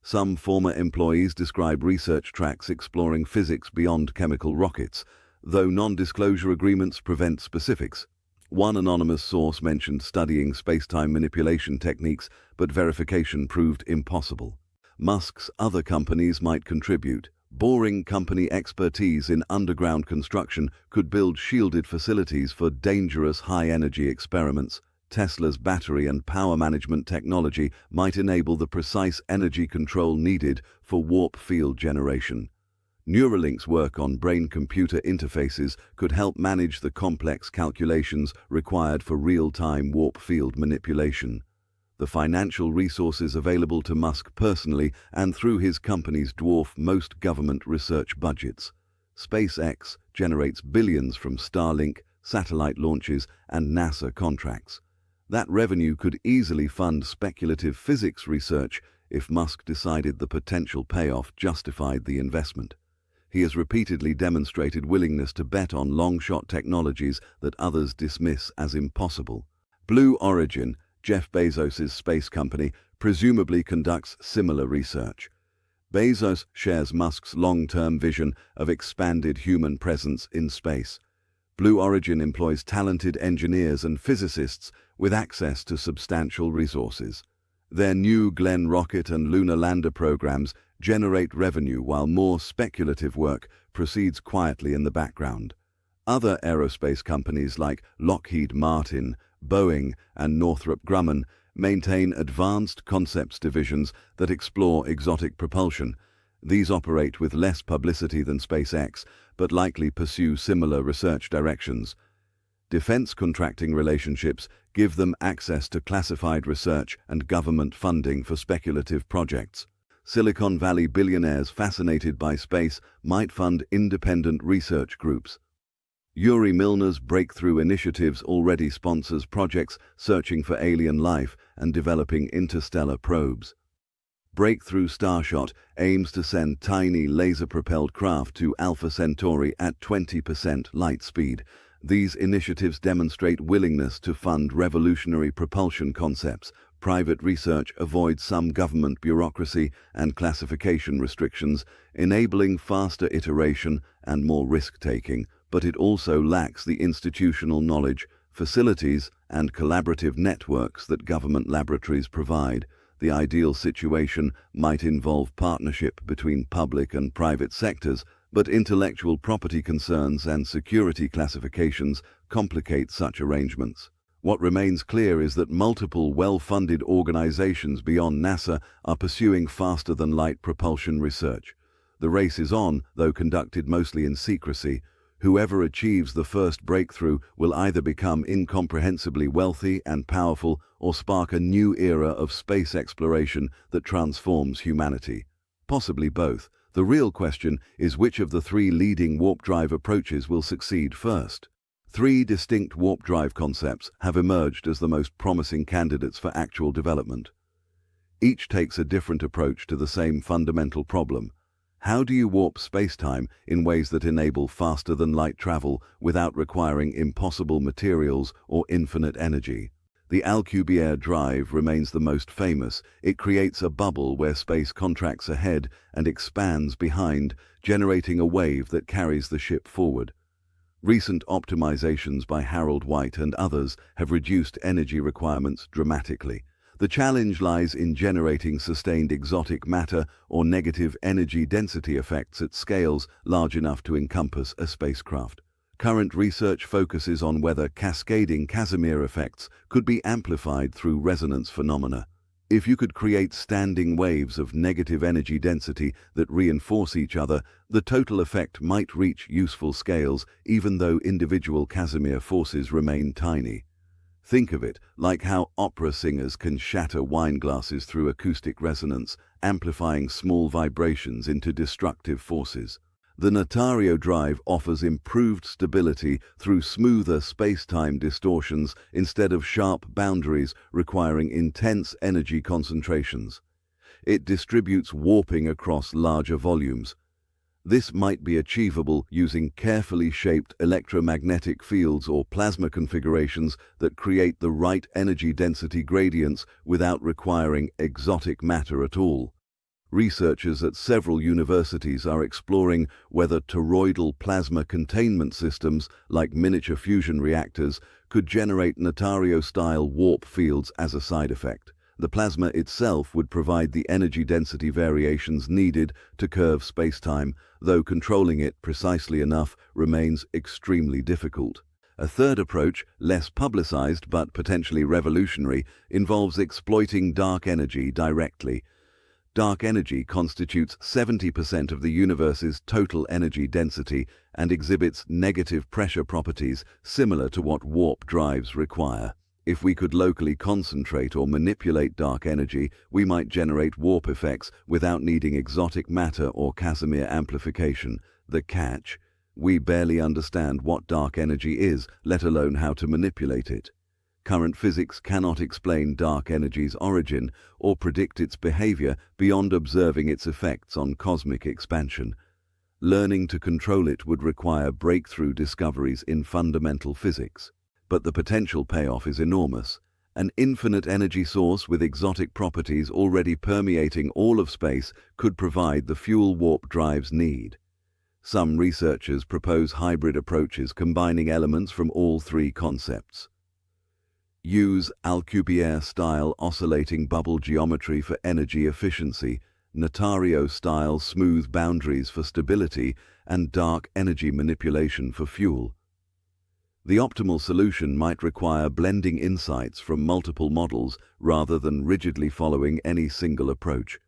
Some former employees describe research tracks exploring physics beyond chemical rockets, though non-disclosure agreements prevent specifics. One anonymous source mentioned studying spacetime manipulation techniques, but verification proved impossible. Musk's other companies might contribute. Boring company expertise in underground construction could build shielded facilities for dangerous high-energy experiments. Tesla's battery and power management technology might enable the precise energy control needed for warp field generation. Neuralink's work on brain-computer interfaces could help manage the complex calculations required for real-time warp field manipulation. The financial resources available to Musk personally and through his companies dwarf most government research budgets. SpaceX generates billions from Starlink, satellite launches, and NASA contracts. That revenue could easily fund speculative physics research if Musk decided the potential payoff justified the investment. He has repeatedly demonstrated willingness to bet on long-shot technologies that others dismiss as impossible. Blue Origin, Jeff Bezos' space company, presumably conducts similar research. Bezos shares Musk's long-term vision of expanded human presence in space. Blue Origin employs talented engineers and physicists with access to substantial resources. Their New Glenn rocket and lunar lander programs generate revenue while more speculative work proceeds quietly in the background. Other aerospace companies like Lockheed Martin, Boeing, and Northrop Grumman maintain advanced concepts divisions that explore exotic propulsion. These operate with less publicity than SpaceX, but likely pursue similar research directions. Defense contracting relationships give them access to classified research and government funding for speculative projects. Silicon Valley billionaires fascinated by space might fund independent research groups. Yuri Milner's Breakthrough Initiatives already sponsors projects searching for alien life and developing interstellar probes. Breakthrough Starshot aims to send tiny laser-propelled craft to Alpha Centauri at 20% light speed. These initiatives demonstrate willingness to fund revolutionary propulsion concepts. Private research avoids some government bureaucracy and classification restrictions, enabling faster iteration and more risk-taking, but it also lacks the institutional knowledge, facilities, and collaborative networks that government laboratories provide. The ideal situation might involve partnership between public and private sectors, but intellectual property concerns and security classifications complicate such arrangements. What remains clear is that multiple well-funded organizations beyond NASA are pursuing faster-than-light propulsion research. The race is on, though conducted mostly in secrecy. Whoever achieves the first breakthrough will either become incomprehensibly wealthy and powerful or spark a new era of space exploration that transforms humanity. Possibly both. The real question is which of the three leading warp drive approaches will succeed first. Three distinct warp drive concepts have emerged as the most promising candidates for actual development. Each takes a different approach to the same fundamental problem. How do you warp spacetime in ways that enable faster-than-light travel without requiring impossible materials or infinite energy? The Alcubierre drive remains the most famous. It creates a bubble where space contracts ahead and expands behind, generating a wave that carries the ship forward. Recent optimizations by Harold White and others have reduced energy requirements dramatically. The challenge lies in generating sustained exotic matter or negative energy density effects at scales large enough to encompass a spacecraft. Current research focuses on whether cascading Casimir effects could be amplified through resonance phenomena. If you could create standing waves of negative energy density that reinforce each other, the total effect might reach useful scales, even though individual Casimir forces remain tiny. Think of it like how opera singers can shatter wine glasses through acoustic resonance, amplifying small vibrations into destructive forces. The Notario drive offers improved stability through smoother space-time distortions instead of sharp boundaries requiring intense energy concentrations. It distributes warping across larger volumes. This might be achievable using carefully shaped electromagnetic fields or plasma configurations that create the right energy density gradients without requiring exotic matter at all. Researchers at several universities are exploring whether toroidal plasma containment systems, like miniature fusion reactors, could generate Notario-style warp fields as a side effect. The plasma itself would provide the energy density variations needed to curve spacetime, though controlling it precisely enough remains extremely difficult. A third approach, less publicized but potentially revolutionary, involves exploiting dark energy directly. Dark energy constitutes 70% of the universe's total energy density and exhibits negative pressure properties similar to what warp drives require. If we could locally concentrate or manipulate dark energy, we might generate warp effects without needing exotic matter or Casimir amplification. The catch: we barely understand what dark energy is, let alone how to manipulate it. Current physics cannot explain dark energy's origin or predict its behavior beyond observing its effects on cosmic expansion. Learning to control it would require breakthrough discoveries in fundamental physics. But the potential payoff is enormous. An infinite energy source with exotic properties already permeating all of space could provide the fuel warp drives need. Some researchers propose hybrid approaches combining elements from all three concepts. Use Alcubierre-style oscillating bubble geometry for energy efficiency, Notario-style smooth boundaries for stability, and dark energy manipulation for fuel. The optimal solution might require blending insights from multiple models rather than rigidly following any single approach.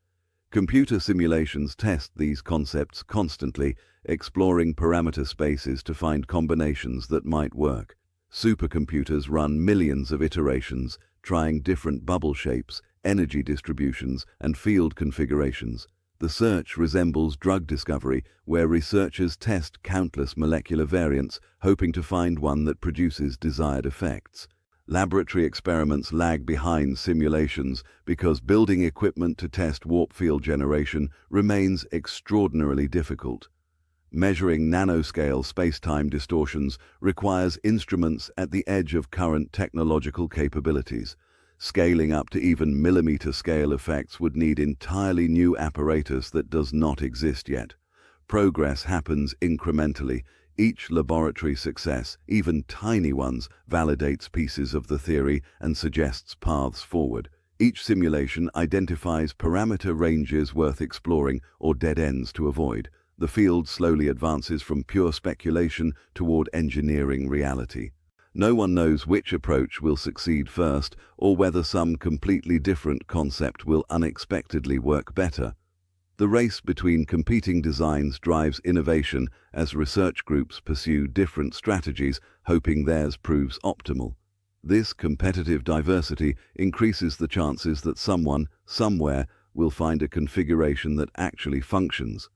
Computer simulations test these concepts constantly, exploring parameter spaces to find combinations that might work. Supercomputers run millions of iterations, trying different bubble shapes, energy distributions, and field configurations. The search resembles drug discovery, where researchers test countless molecular variants, hoping to find one that produces desired effects. Laboratory experiments lag behind simulations because building equipment to test warp field generation remains extraordinarily difficult. Measuring nanoscale spacetime distortions requires instruments at the edge of current technological capabilities. Scaling up to even millimeter-scale effects would need entirely new apparatus that does not exist yet. Progress happens incrementally. Each laboratory success, even tiny ones, validates pieces of the theory and suggests paths forward. Each simulation identifies parameter ranges worth exploring or dead ends to avoid. The field slowly advances from pure speculation toward engineering reality. No one knows which approach will succeed first or whether some completely different concept will unexpectedly work better. The race between competing designs drives innovation as research groups pursue different strategies, hoping theirs proves optimal. This competitive diversity increases the chances that someone, somewhere, will find a configuration that actually functions.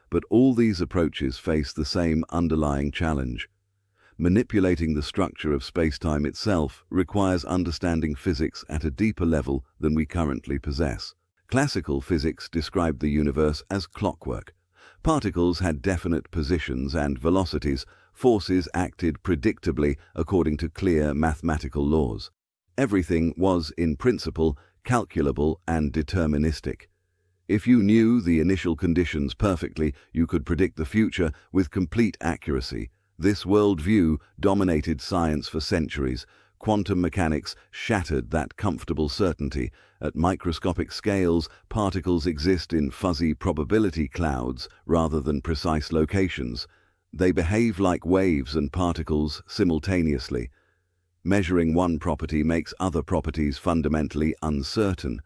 But all these approaches face the same underlying challenge. Manipulating the structure of spacetime itself requires understanding physics at a deeper level than we currently possess. Classical physics described the universe as clockwork. Particles had definite positions and velocities. Forces acted predictably according to clear mathematical laws. Everything was, in principle, calculable and deterministic. If you knew the initial conditions perfectly, you could predict the future with complete accuracy. This worldview dominated science for centuries. Quantum mechanics shattered that comfortable certainty. At microscopic scales, particles exist in fuzzy probability clouds rather than precise locations. They behave like waves and particles simultaneously. Measuring one property makes other properties fundamentally uncertain.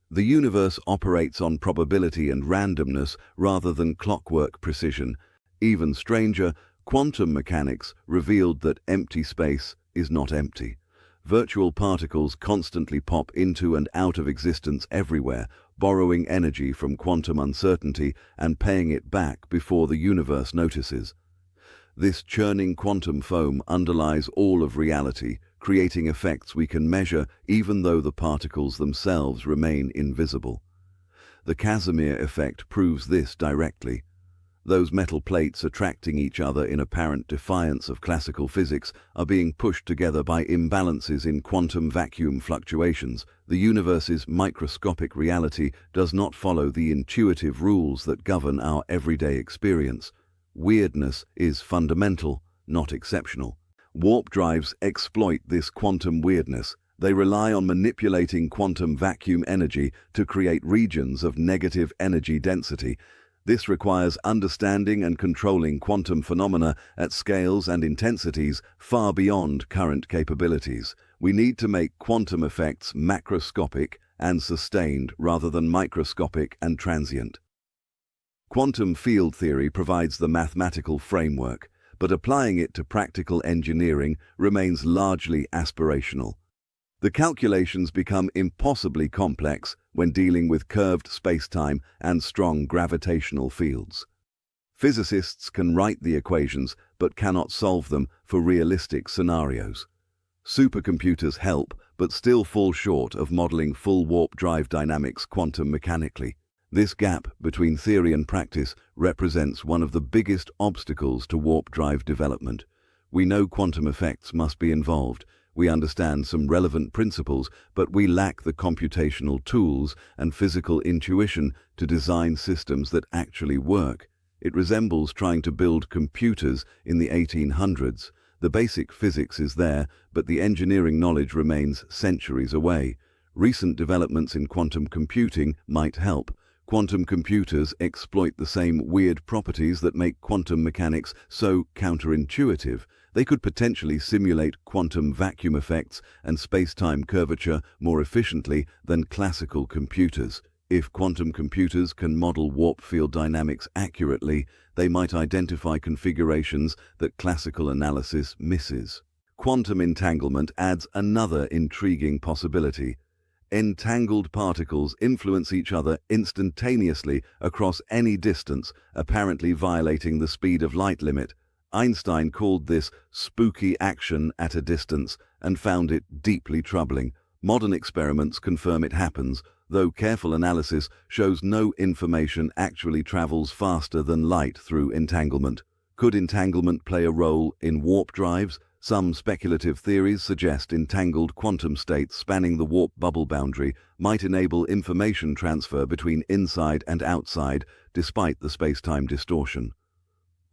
The universe operates on probability and randomness rather than clockwork precision. Even stranger, quantum mechanics revealed that empty space is not empty. Virtual particles constantly pop into and out of existence everywhere, borrowing energy from quantum uncertainty and paying it back before the universe notices. This churning quantum foam underlies all of reality, creating effects we can measure even though the particles themselves remain invisible. The Casimir effect proves this directly. Those metal plates attracting each other in apparent defiance of classical physics are being pushed together by imbalances in quantum vacuum fluctuations. The universe's microscopic reality does not follow the intuitive rules that govern our everyday experience. Weirdness is fundamental, not exceptional. Warp drives exploit this quantum weirdness. They rely on manipulating quantum vacuum energy to create regions of negative energy density. This requires understanding and controlling quantum phenomena at scales and intensities far beyond current capabilities. We need to make quantum effects macroscopic and sustained rather than microscopic and transient. Quantum field theory provides the mathematical framework, but applying it to practical engineering remains largely aspirational. The calculations become impossibly complex when dealing with curved spacetime and strong gravitational fields. Physicists can write the equations but cannot solve them for realistic scenarios. Supercomputers help, but still fall short of modeling full warp drive dynamics quantum mechanically. This gap between theory and practice represents one of the biggest obstacles to warp drive development. We know quantum effects must be involved. We understand some relevant principles, but we lack the computational tools and physical intuition to design systems that actually work. It resembles trying to build computers in the 1800s. The basic physics is there, but the engineering knowledge remains centuries away. Recent developments in quantum computing might help. Quantum computers exploit the same weird properties that make quantum mechanics so counterintuitive. They could potentially simulate quantum vacuum effects and space-time curvature more efficiently than classical computers. If quantum computers can model warp field dynamics accurately, they might identify configurations that classical analysis misses. Quantum entanglement adds another intriguing possibility. Entangled particles influence each other instantaneously across any distance, apparently violating the speed of light limit. Einstein called this spooky action at a distance and found it deeply troubling. Modern experiments confirm it happens, though careful analysis shows no information actually travels faster than light through entanglement. Could entanglement play a role in warp drives? Some speculative theories suggest entangled quantum states spanning the warp bubble boundary might enable information transfer between inside and outside, despite the space-time distortion.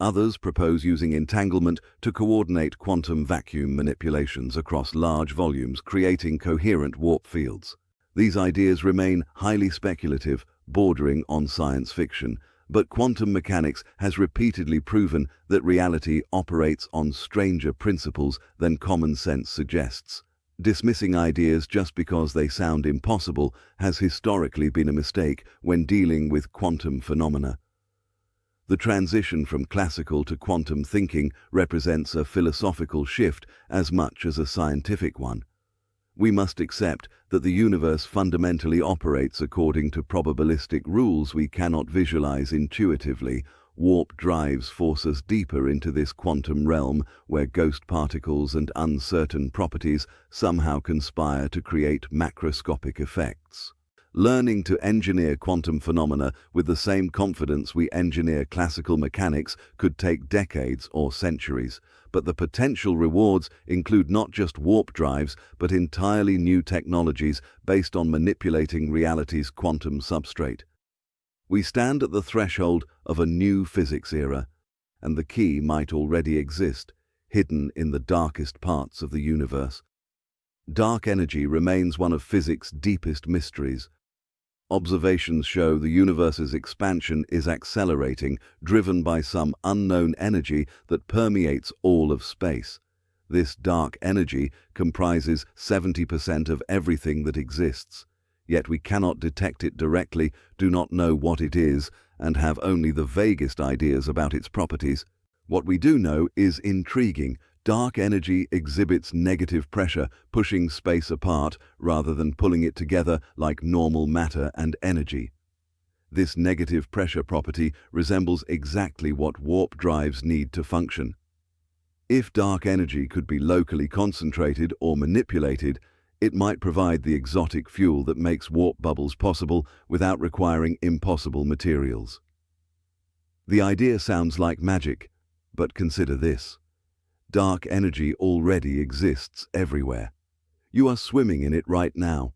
Others propose using entanglement to coordinate quantum vacuum manipulations across large volumes, creating coherent warp fields. These ideas remain highly speculative, bordering on science fiction, but quantum mechanics has repeatedly proven that reality operates on stranger principles than common sense suggests. Dismissing ideas just because they sound impossible has historically been a mistake when dealing with quantum phenomena. The transition from classical to quantum thinking represents a philosophical shift as much as a scientific one. We must accept that the universe fundamentally operates according to probabilistic rules we cannot visualize intuitively. Warp drives force us deeper into this quantum realm where ghost particles and uncertain properties somehow conspire to create macroscopic effects. Learning to engineer quantum phenomena with the same confidence we engineer classical mechanics could take decades or centuries, but the potential rewards include not just warp drives, but entirely new technologies based on manipulating reality's quantum substrate. We stand at the threshold of a new physics era, and the key might already exist, hidden in the darkest parts of the universe. Dark energy remains one of physics' deepest mysteries. Observations show the universe's expansion is accelerating, driven by some unknown energy that permeates all of space. This dark energy comprises 70% of everything that exists. Yet we cannot detect it directly, do not know what it is, and have only the vaguest ideas about its properties. What we do know is intriguing. Dark energy exhibits negative pressure, pushing space apart rather than pulling it together like normal matter and energy. This negative pressure property resembles exactly what warp drives need to function. If dark energy could be locally concentrated or manipulated, it might provide the exotic fuel that makes warp bubbles possible without requiring impossible materials. The idea sounds like magic, but consider this. Dark energy already exists everywhere. You are swimming in it right now.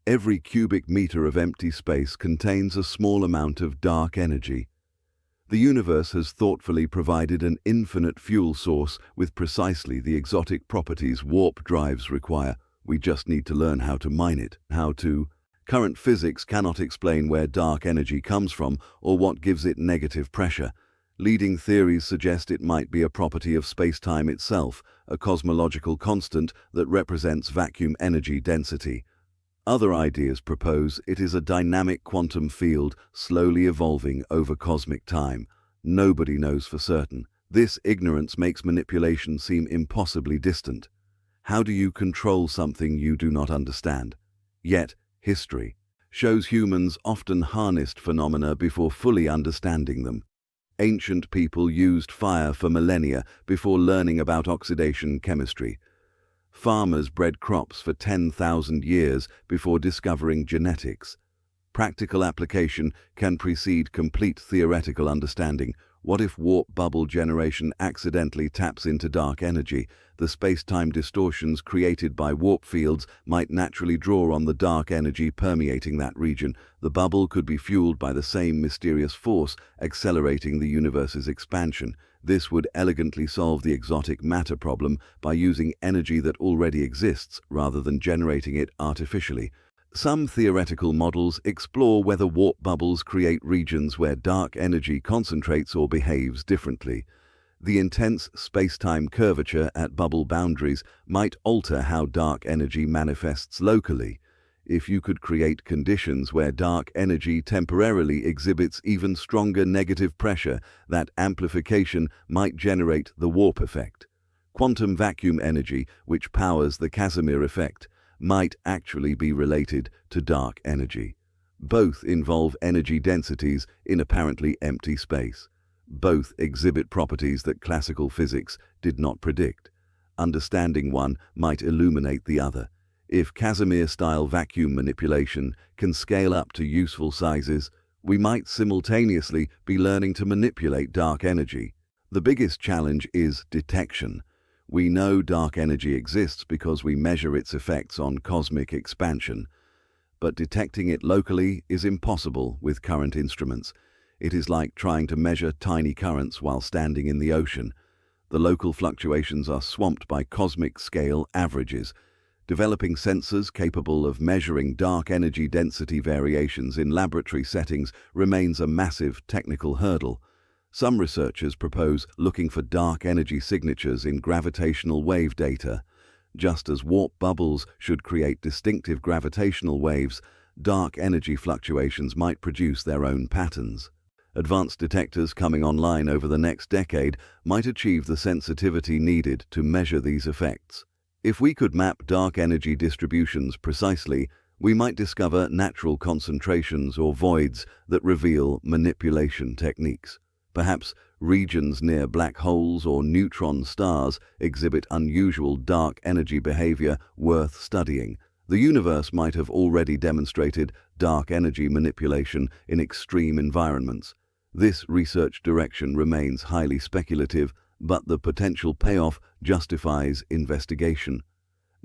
Every cubic meter of empty space contains a small amount of dark energy. The universe has thoughtfully provided an infinite fuel source with precisely the exotic properties warp drives require. We just need to learn how to mine it. Current physics cannot explain where dark energy comes from or what gives it negative pressure. Leading theories suggest it might be a property of space-time itself, a cosmological constant that represents vacuum energy density. Other ideas propose it is a dynamic quantum field slowly evolving over cosmic time. Nobody knows for certain. This ignorance makes manipulation seem impossibly distant. How do you control something you do not understand? Yet, history shows humans often harnessed phenomena before fully understanding them. Ancient people used fire for millennia before learning about oxidation chemistry. Farmers bred crops for 10,000 years before discovering genetics. Practical application can precede complete theoretical understanding. What if warp bubble generation accidentally taps into dark energy? The space-time distortions created by warp fields might naturally draw on the dark energy permeating that region. The bubble could be fueled by the same mysterious force, accelerating the universe's expansion. This would elegantly solve the exotic matter problem by using energy that already exists rather than generating it artificially. Some theoretical models explore whether warp bubbles create regions where dark energy concentrates or behaves differently. The intense space-time curvature at bubble boundaries might alter how dark energy manifests locally. If you could create conditions where dark energy temporarily exhibits even stronger negative pressure, that amplification might generate the warp effect. Quantum vacuum energy, which powers the Casimir effect, might actually be related to dark energy. Both involve energy densities in apparently empty space. Both exhibit properties that classical physics did not predict. Understanding one might illuminate the other. If Casimir-style vacuum manipulation can scale up to useful sizes, we might simultaneously be learning to manipulate dark energy. The biggest challenge is detection. We know dark energy exists because we measure its effects on cosmic expansion. But detecting it locally is impossible with current instruments. It is like trying to measure tiny currents while standing in the ocean. The local fluctuations are swamped by cosmic-scale averages. Developing sensors capable of measuring dark energy density variations in laboratory settings remains a massive technical hurdle. Some researchers propose looking for dark energy signatures in gravitational wave data. Just as warp bubbles should create distinctive gravitational waves, dark energy fluctuations might produce their own patterns. Advanced detectors coming online over the next decade might achieve the sensitivity needed to measure these effects. If we could map dark energy distributions precisely, we might discover natural concentrations or voids that reveal manipulation techniques. Perhaps regions near black holes or neutron stars exhibit unusual dark energy behavior worth studying. The universe might have already demonstrated dark energy manipulation in extreme environments. This research direction remains highly speculative, but the potential payoff justifies investigation.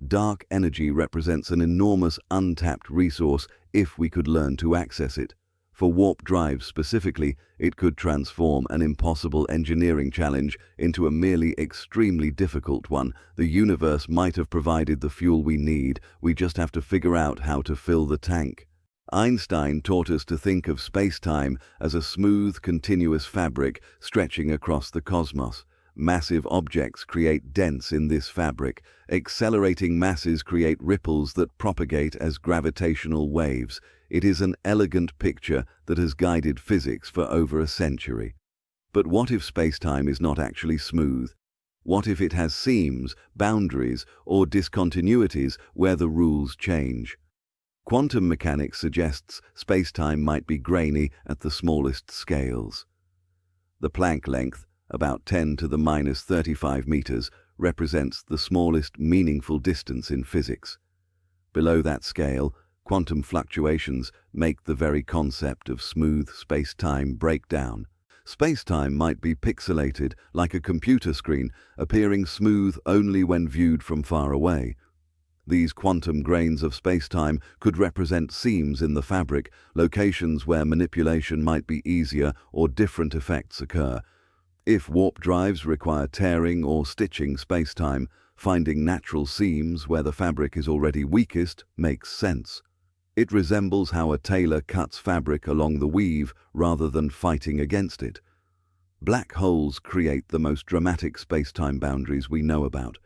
Dark energy represents an enormous untapped resource if we could learn to access it. For warp drives specifically, it could transform an impossible engineering challenge into a merely extremely difficult one. The universe might have provided the fuel we need, we just have to figure out how to fill the tank. Einstein taught us to think of space-time as a smooth, continuous fabric stretching across the cosmos. Massive objects create dents in this fabric. Accelerating masses create ripples that propagate as gravitational waves. It is an elegant picture that has guided physics for over a century. But what if space-time is not actually smooth? What if it has seams, boundaries, or discontinuities where the rules change? Quantum mechanics suggests space-time might be grainy at the smallest scales. The Planck length, about 10 to the minus 35 meters, represents the smallest meaningful distance in physics. Below that scale, quantum fluctuations make the very concept of smooth space-time break down. Space-time might be pixelated like a computer screen, appearing smooth only when viewed from far away. These quantum grains of space-time could represent seams in the fabric, locations where manipulation might be easier or different effects occur. If warp drives require tearing or stitching space-time, finding natural seams where the fabric is already weakest makes sense. It resembles how a tailor cuts fabric along the weave rather than fighting against it. Black holes create the most dramatic space-time boundaries we know about.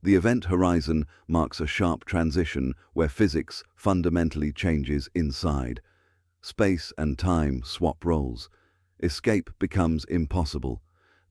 The event horizon marks a sharp transition where physics fundamentally changes inside. Space and time swap roles. Escape becomes impossible.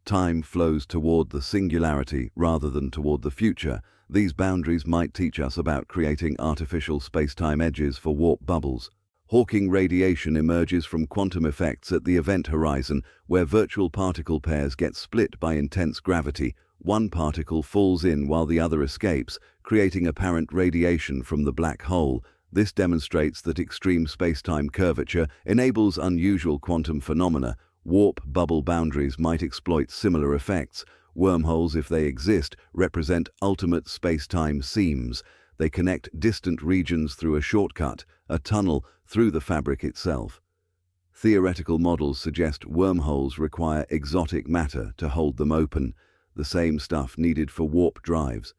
Time flows toward the singularity rather than toward the future. These boundaries might teach us about creating artificial space-time edges for warp bubbles. Hawking radiation emerges from quantum effects at the event horizon, where virtual particle pairs get split by intense gravity. One particle falls in while the other escapes, creating apparent radiation from the black hole. This demonstrates that extreme spacetime curvature enables unusual quantum phenomena. Warp bubble boundaries might exploit similar effects. Wormholes, if they exist, represent ultimate spacetime seams. They connect distant regions through a shortcut, a tunnel, through the fabric itself. Theoretical models suggest wormholes require exotic matter to hold them open, the same stuff needed for warp drives.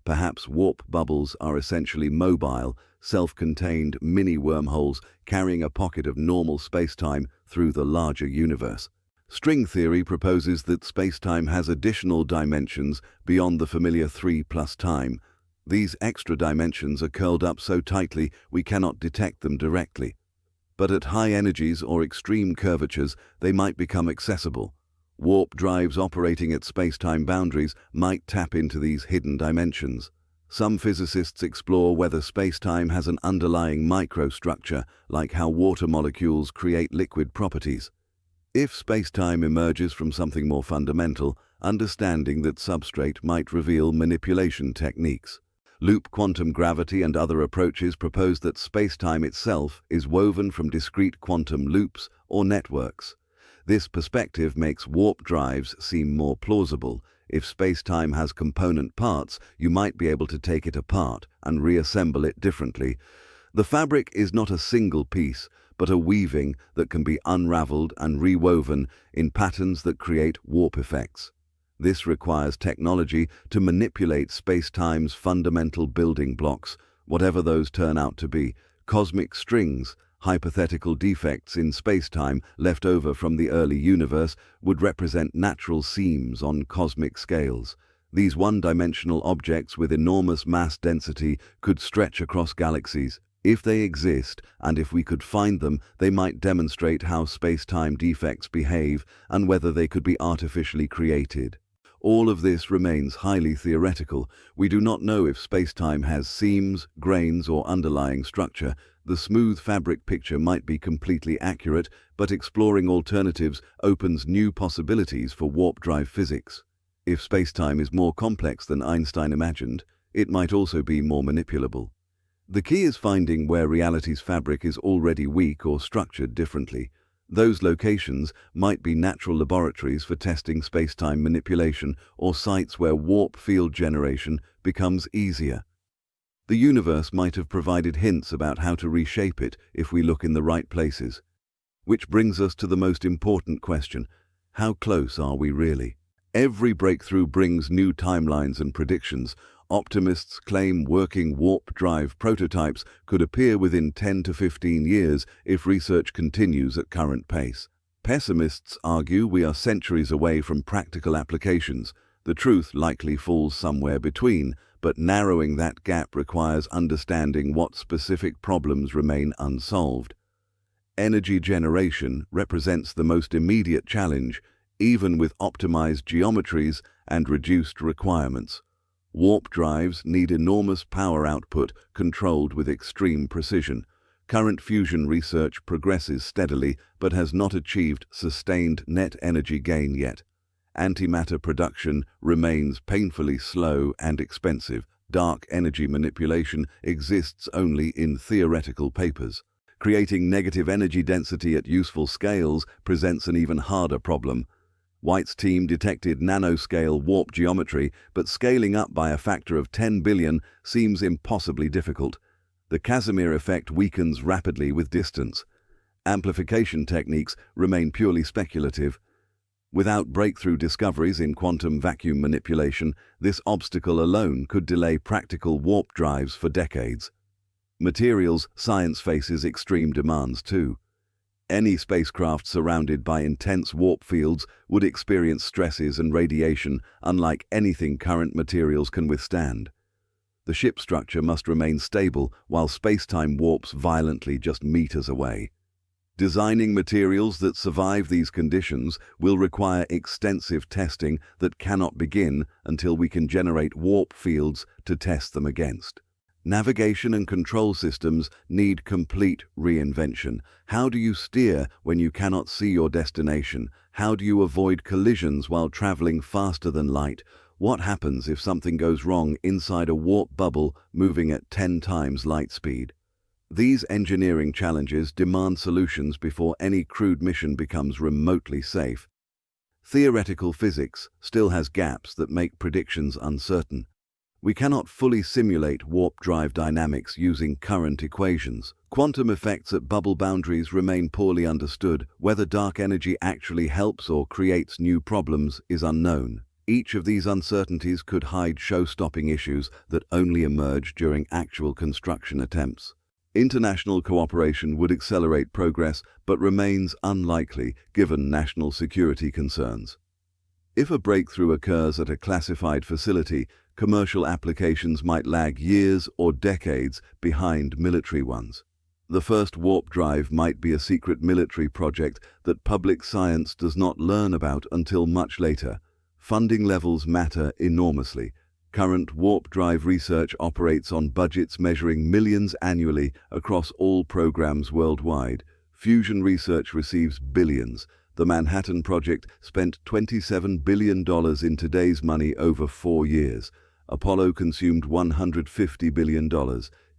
Perhaps warp bubbles are essentially mobile, self-contained mini wormholes carrying a pocket of normal spacetime through the larger universe. String theory proposes that spacetime has additional dimensions beyond the familiar 3 plus time. These extra dimensions are curled up so tightly we cannot detect them directly. But at high energies or extreme curvatures, they might become accessible. Warp drives operating at spacetime boundaries might tap into these hidden dimensions. Some physicists explore whether spacetime has an underlying microstructure, like how water molecules create liquid properties. If spacetime emerges from something more fundamental, understanding that substrate might reveal manipulation techniques. Loop quantum gravity and other approaches propose that spacetime itself is woven from discrete quantum loops or networks. This perspective makes warp drives seem more plausible. If spacetime has component parts, you might be able to take it apart and reassemble it differently. The fabric is not a single piece, but a weaving that can be unraveled and rewoven in patterns that create warp effects. This requires technology to manipulate spacetime's fundamental building blocks, whatever those turn out to be. Cosmic strings, hypothetical defects in spacetime left over from the early universe, would represent natural seams on cosmic scales. These one-dimensional objects with enormous mass density could stretch across galaxies. If they exist, and if we could find them, they might demonstrate how spacetime defects behave and whether they could be artificially created. All of this remains highly theoretical. We do not know if spacetime has seams, grains, or underlying structure. The smooth fabric picture might be completely accurate, but exploring alternatives opens new possibilities for warp drive physics. If spacetime is more complex than Einstein imagined, it might also be more manipulable. The key is finding where reality's fabric is already weak or structured differently. Those locations might be natural laboratories for testing spacetime manipulation or sites where warp field generation becomes easier. The universe might have provided hints about how to reshape it if we look in the right places. Which brings us to the most important question: how close are we really? Every breakthrough brings new timelines and predictions. Optimists claim working warp drive prototypes could appear within 10 to 15 years if research continues at current pace. Pessimists argue we are centuries away from practical applications. The truth likely falls somewhere between, but narrowing that gap requires understanding what specific problems remain unsolved. Energy generation represents the most immediate challenge, even with optimized geometries and reduced requirements. Warp drives need enormous power output controlled with extreme precision. Current fusion research progresses steadily but has not achieved sustained net energy gain yet. Antimatter production remains painfully slow and expensive. Dark energy manipulation exists only in theoretical papers. Creating negative energy density at useful scales presents an even harder problem. White's team detected nanoscale warp geometry, but scaling up by a factor of 10 billion seems impossibly difficult. The Casimir effect weakens rapidly with distance. Amplification techniques remain purely speculative. Without breakthrough discoveries in quantum vacuum manipulation, this obstacle alone could delay practical warp drives for decades. Materials science faces extreme demands too. Any spacecraft surrounded by intense warp fields would experience stresses and radiation unlike anything current materials can withstand. The ship structure must remain stable while spacetime warps violently just meters away. Designing materials that survive these conditions will require extensive testing that cannot begin until we can generate warp fields to test them against. Navigation and control systems need complete reinvention. How do you steer when you cannot see your destination? How do you avoid collisions while traveling faster than light? What happens if something goes wrong inside a warp bubble moving at 10 times light speed? These engineering challenges demand solutions before any crewed mission becomes remotely safe. Theoretical physics still has gaps that make predictions uncertain. We cannot fully simulate warp drive dynamics using current equations. Quantum effects at bubble boundaries remain poorly understood. Whether dark energy actually helps or creates new problems is unknown. Each of these uncertainties could hide show-stopping issues that only emerge during actual construction attempts. International cooperation would accelerate progress, but remains unlikely given national security concerns. If a breakthrough occurs at a classified facility, commercial applications might lag years or decades behind military ones. The first warp drive might be a secret military project that public science does not learn about until much later. Funding levels matter enormously. Current warp drive research operates on budgets measuring millions annually across all programs worldwide. Fusion research receives billions. The Manhattan Project spent $27 billion in today's money over 4 years. Apollo consumed $150 billion.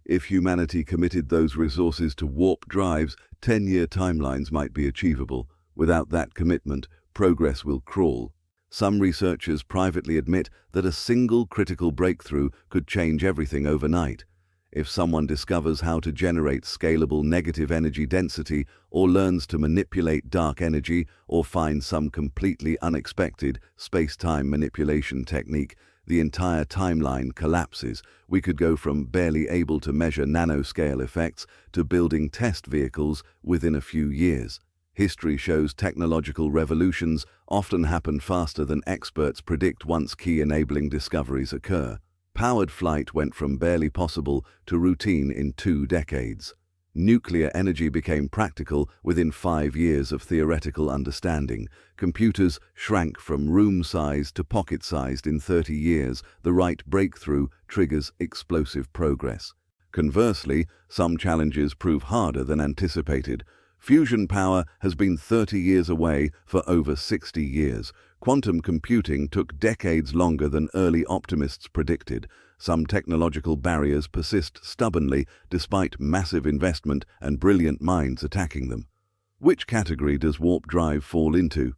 If humanity committed those resources to warp drives, 10-year timelines might be achievable. Without that commitment, progress will crawl. Some researchers privately admit that a single critical breakthrough could change everything overnight. If someone discovers how to generate scalable negative energy density, or learns to manipulate dark energy, or finds some completely unexpected space-time manipulation technique, the entire timeline collapses. We could go from barely able to measure nanoscale effects to building test vehicles within a few years. History shows technological revolutions often happen faster than experts predict once key enabling discoveries occur. Powered flight went from barely possible to routine in 2 decades. Nuclear energy became practical within 5 years of theoretical understanding. Computers shrank from room-sized to pocket-sized in 30 years. The right breakthrough triggers explosive progress. Conversely, some challenges prove harder than anticipated. Fusion power has been 30 years away for over 60 years. Quantum computing took decades longer than early optimists predicted. Some technological barriers persist stubbornly despite massive investment and brilliant minds attacking them. Which category does warp drive fall into?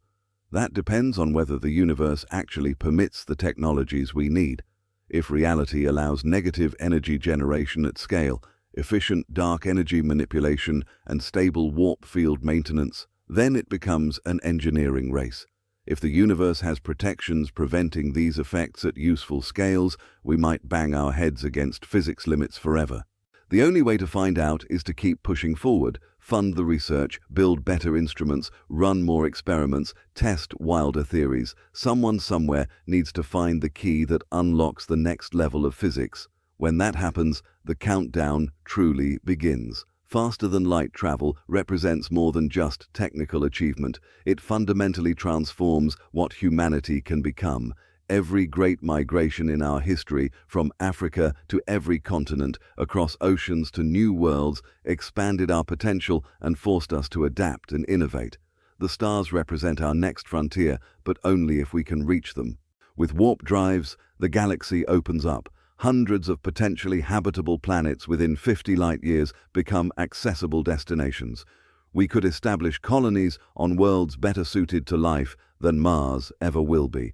That depends on whether the universe actually permits the technologies we need. If reality allows negative energy generation at scale, efficient dark energy manipulation, and stable warp field maintenance, then it becomes an engineering race. If the universe has protections preventing these effects at useful scales, we might bang our heads against physics limits forever. The only way to find out is to keep pushing forward, fund the research, build better instruments, run more experiments, test wilder theories. Someone somewhere needs to find the key that unlocks the next level of physics. When that happens, the countdown truly begins. Faster-than-light travel represents more than just technical achievement. It fundamentally transforms what humanity can become. Every great migration in our history, from Africa to every continent, across oceans to new worlds, expanded our potential and forced us to adapt and innovate. The stars represent our next frontier, but only if we can reach them. With warp drives, the galaxy opens up. Hundreds of potentially habitable planets within 50 light-years become accessible destinations. We could establish colonies on worlds better suited to life than Mars ever will be.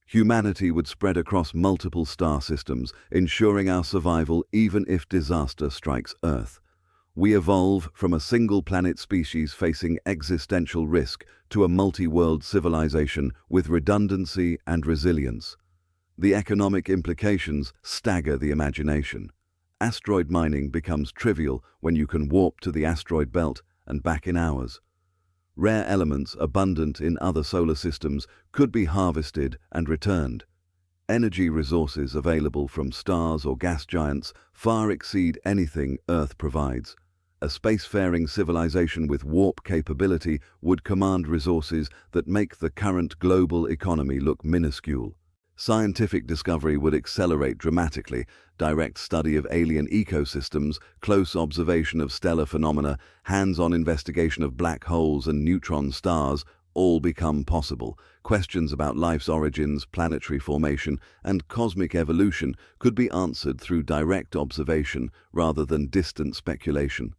Humanity would spread across multiple star systems, ensuring our survival even if disaster strikes Earth. We evolve from a single-planet species facing existential risk to a multi-world civilization with redundancy and resilience. The economic implications stagger the imagination. Asteroid mining becomes trivial when you can warp to the asteroid belt and back in hours. Rare elements abundant in other solar systems could be harvested and returned. Energy resources available from stars or gas giants far exceed anything Earth provides. A spacefaring civilization with warp capability would command resources that make the current global economy look minuscule. Scientific discovery would accelerate dramatically. Direct study of alien ecosystems, close observation of stellar phenomena, hands-on investigation of black holes and neutron stars, all become possible. Questions about life's origins, planetary formation, and cosmic evolution could be answered through direct observation rather than distant speculation.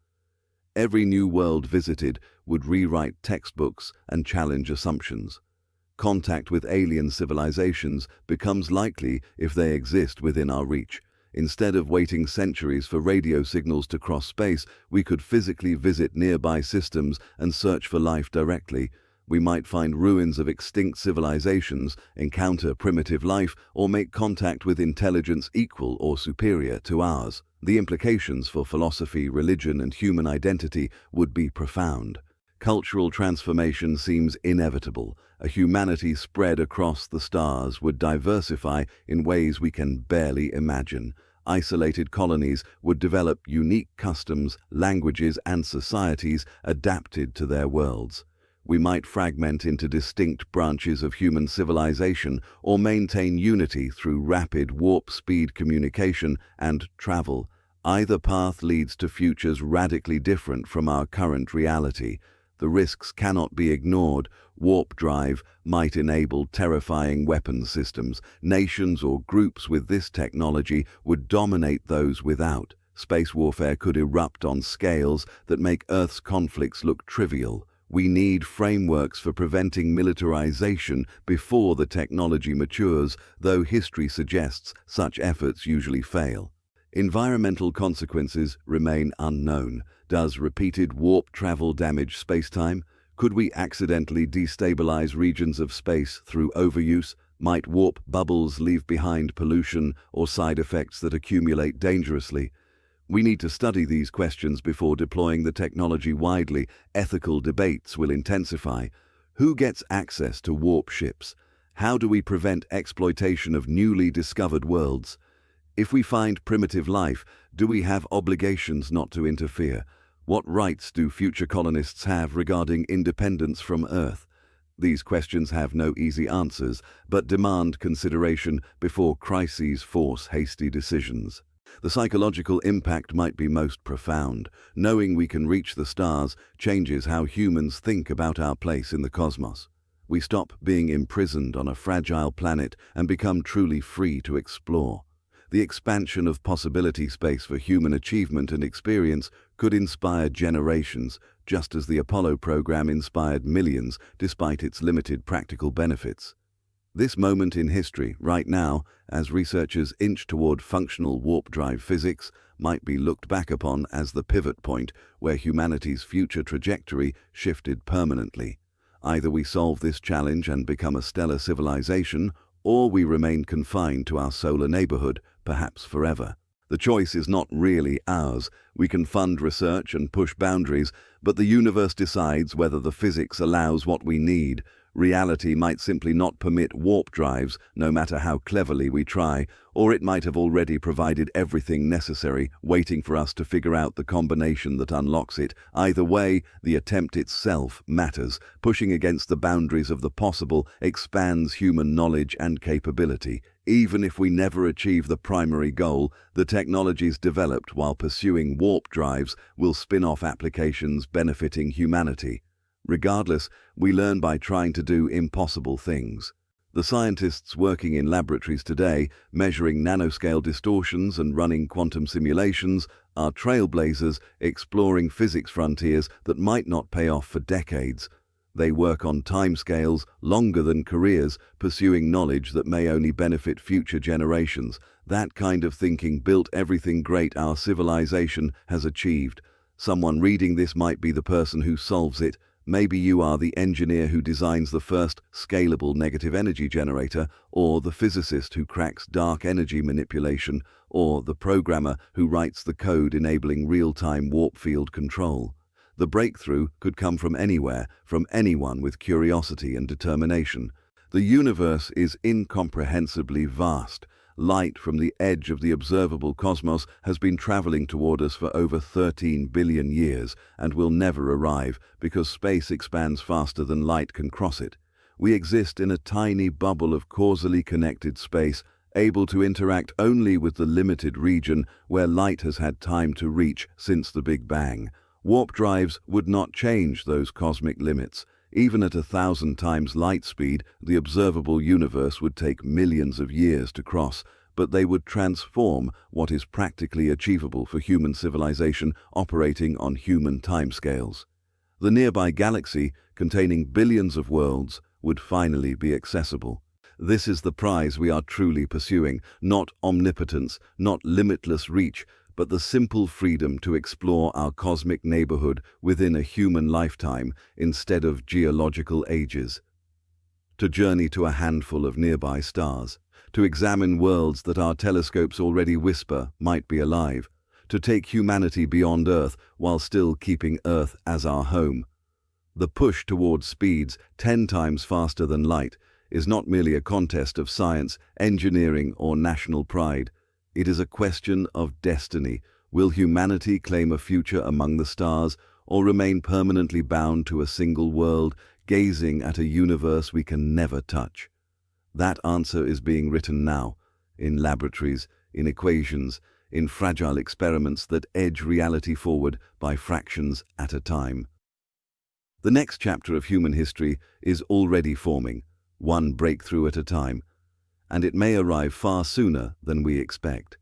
Every new world visited would rewrite textbooks and challenge assumptions. Contact with alien civilizations becomes likely if they exist within our reach. Instead of waiting centuries for radio signals to cross space, we could physically visit nearby systems and search for life directly. We might find ruins of extinct civilizations, encounter primitive life, or make contact with intelligence equal or superior to ours. The implications for philosophy, religion, and human identity would be profound. Cultural transformation seems inevitable. A humanity spread across the stars would diversify in ways we can barely imagine. Isolated colonies would develop unique customs, languages, and societies adapted to their worlds. We might fragment into distinct branches of human civilization or maintain unity through rapid warp-speed communication and travel. Either path leads to futures radically different from our current reality. The risks cannot be ignored. Warp drive might enable terrifying weapons systems. Nations or groups with this technology would dominate those without. Space warfare could erupt on scales that make Earth's conflicts look trivial. We need frameworks for preventing militarization before the technology matures, though history suggests such efforts usually fail. Environmental consequences remain unknown. Does repeated warp travel damage spacetime? Could we accidentally destabilize regions of space through overuse? Might warp bubbles leave behind pollution or side effects that accumulate dangerously? We need to study these questions before deploying the technology widely. Ethical debates will intensify. Who gets access to warp ships? How do we prevent exploitation of newly discovered worlds? If we find primitive life, do we have obligations not to interfere? What rights do future colonists have regarding independence from Earth? These questions have no easy answers, but demand consideration before crises force hasty decisions. The psychological impact might be most profound. Knowing we can reach the stars changes how humans think about our place in the cosmos. We stop being imprisoned on a fragile planet and become truly free to explore. The expansion of possibility space for human achievement and experience could inspire generations, just as the Apollo program inspired millions despite its limited practical benefits. This moment in history, right now, as researchers inch toward functional warp drive physics, might be looked back upon as the pivot point where humanity's future trajectory shifted permanently. Either we solve this challenge and become a stellar civilization, or we remain confined to our solar neighborhood, perhaps forever. The choice is not really ours. We can fund research and push boundaries, but the universe decides whether the physics allows what we need. Reality might simply not permit warp drives, no matter how cleverly we try, or it might have already provided everything necessary, waiting for us to figure out the combination that unlocks it. Either way, the attempt itself matters. Pushing against the boundaries of the possible expands human knowledge and capability. Even if we never achieve the primary goal, the technologies developed while pursuing warp drives will spin off applications benefiting humanity. Regardless, we learn by trying to do impossible things. The scientists working in laboratories today, measuring nanoscale distortions and running quantum simulations, are trailblazers exploring physics frontiers that might not pay off for decades. They work on timescales longer than careers, pursuing knowledge that may only benefit future generations. That kind of thinking built everything great our civilization has achieved. Someone reading this might be the person who solves it. Maybe you are the engineer who designs the first scalable negative energy generator, or the physicist who cracks dark energy manipulation, or the programmer who writes the code enabling real-time warp field control. The breakthrough could come from anywhere, from anyone with curiosity and determination. The universe is incomprehensibly vast. Light from the edge of the observable cosmos has been traveling toward us for over 13 billion years and will never arrive because space expands faster than light can cross it. We exist in a tiny bubble of causally connected space, able to interact only with the limited region where light has had time to reach since the Big Bang. Warp drives would not change those cosmic limits. Even at 1,000 times light speed, the observable universe would take millions of years to cross, but they would transform what is practically achievable for human civilization operating on human timescales. The nearby galaxy, containing billions of worlds, would finally be accessible. This is the prize we are truly pursuing, not omnipotence, not limitless reach, but the simple freedom to explore our cosmic neighborhood within a human lifetime instead of geological ages. To journey to a handful of nearby stars, to examine worlds that our telescopes already whisper might be alive, to take humanity beyond Earth while still keeping Earth as our home. The push towards speeds 10 times faster than light is not merely a contest of science, engineering, or national pride. It is a question of destiny. Will humanity claim a future among the stars, or remain permanently bound to a single world, gazing at a universe we can never touch? That answer is being written now, in laboratories, in equations, in fragile experiments that edge reality forward by fractions at a time. The next chapter of human history is already forming, one breakthrough at a time, and it may arrive far sooner than we expect.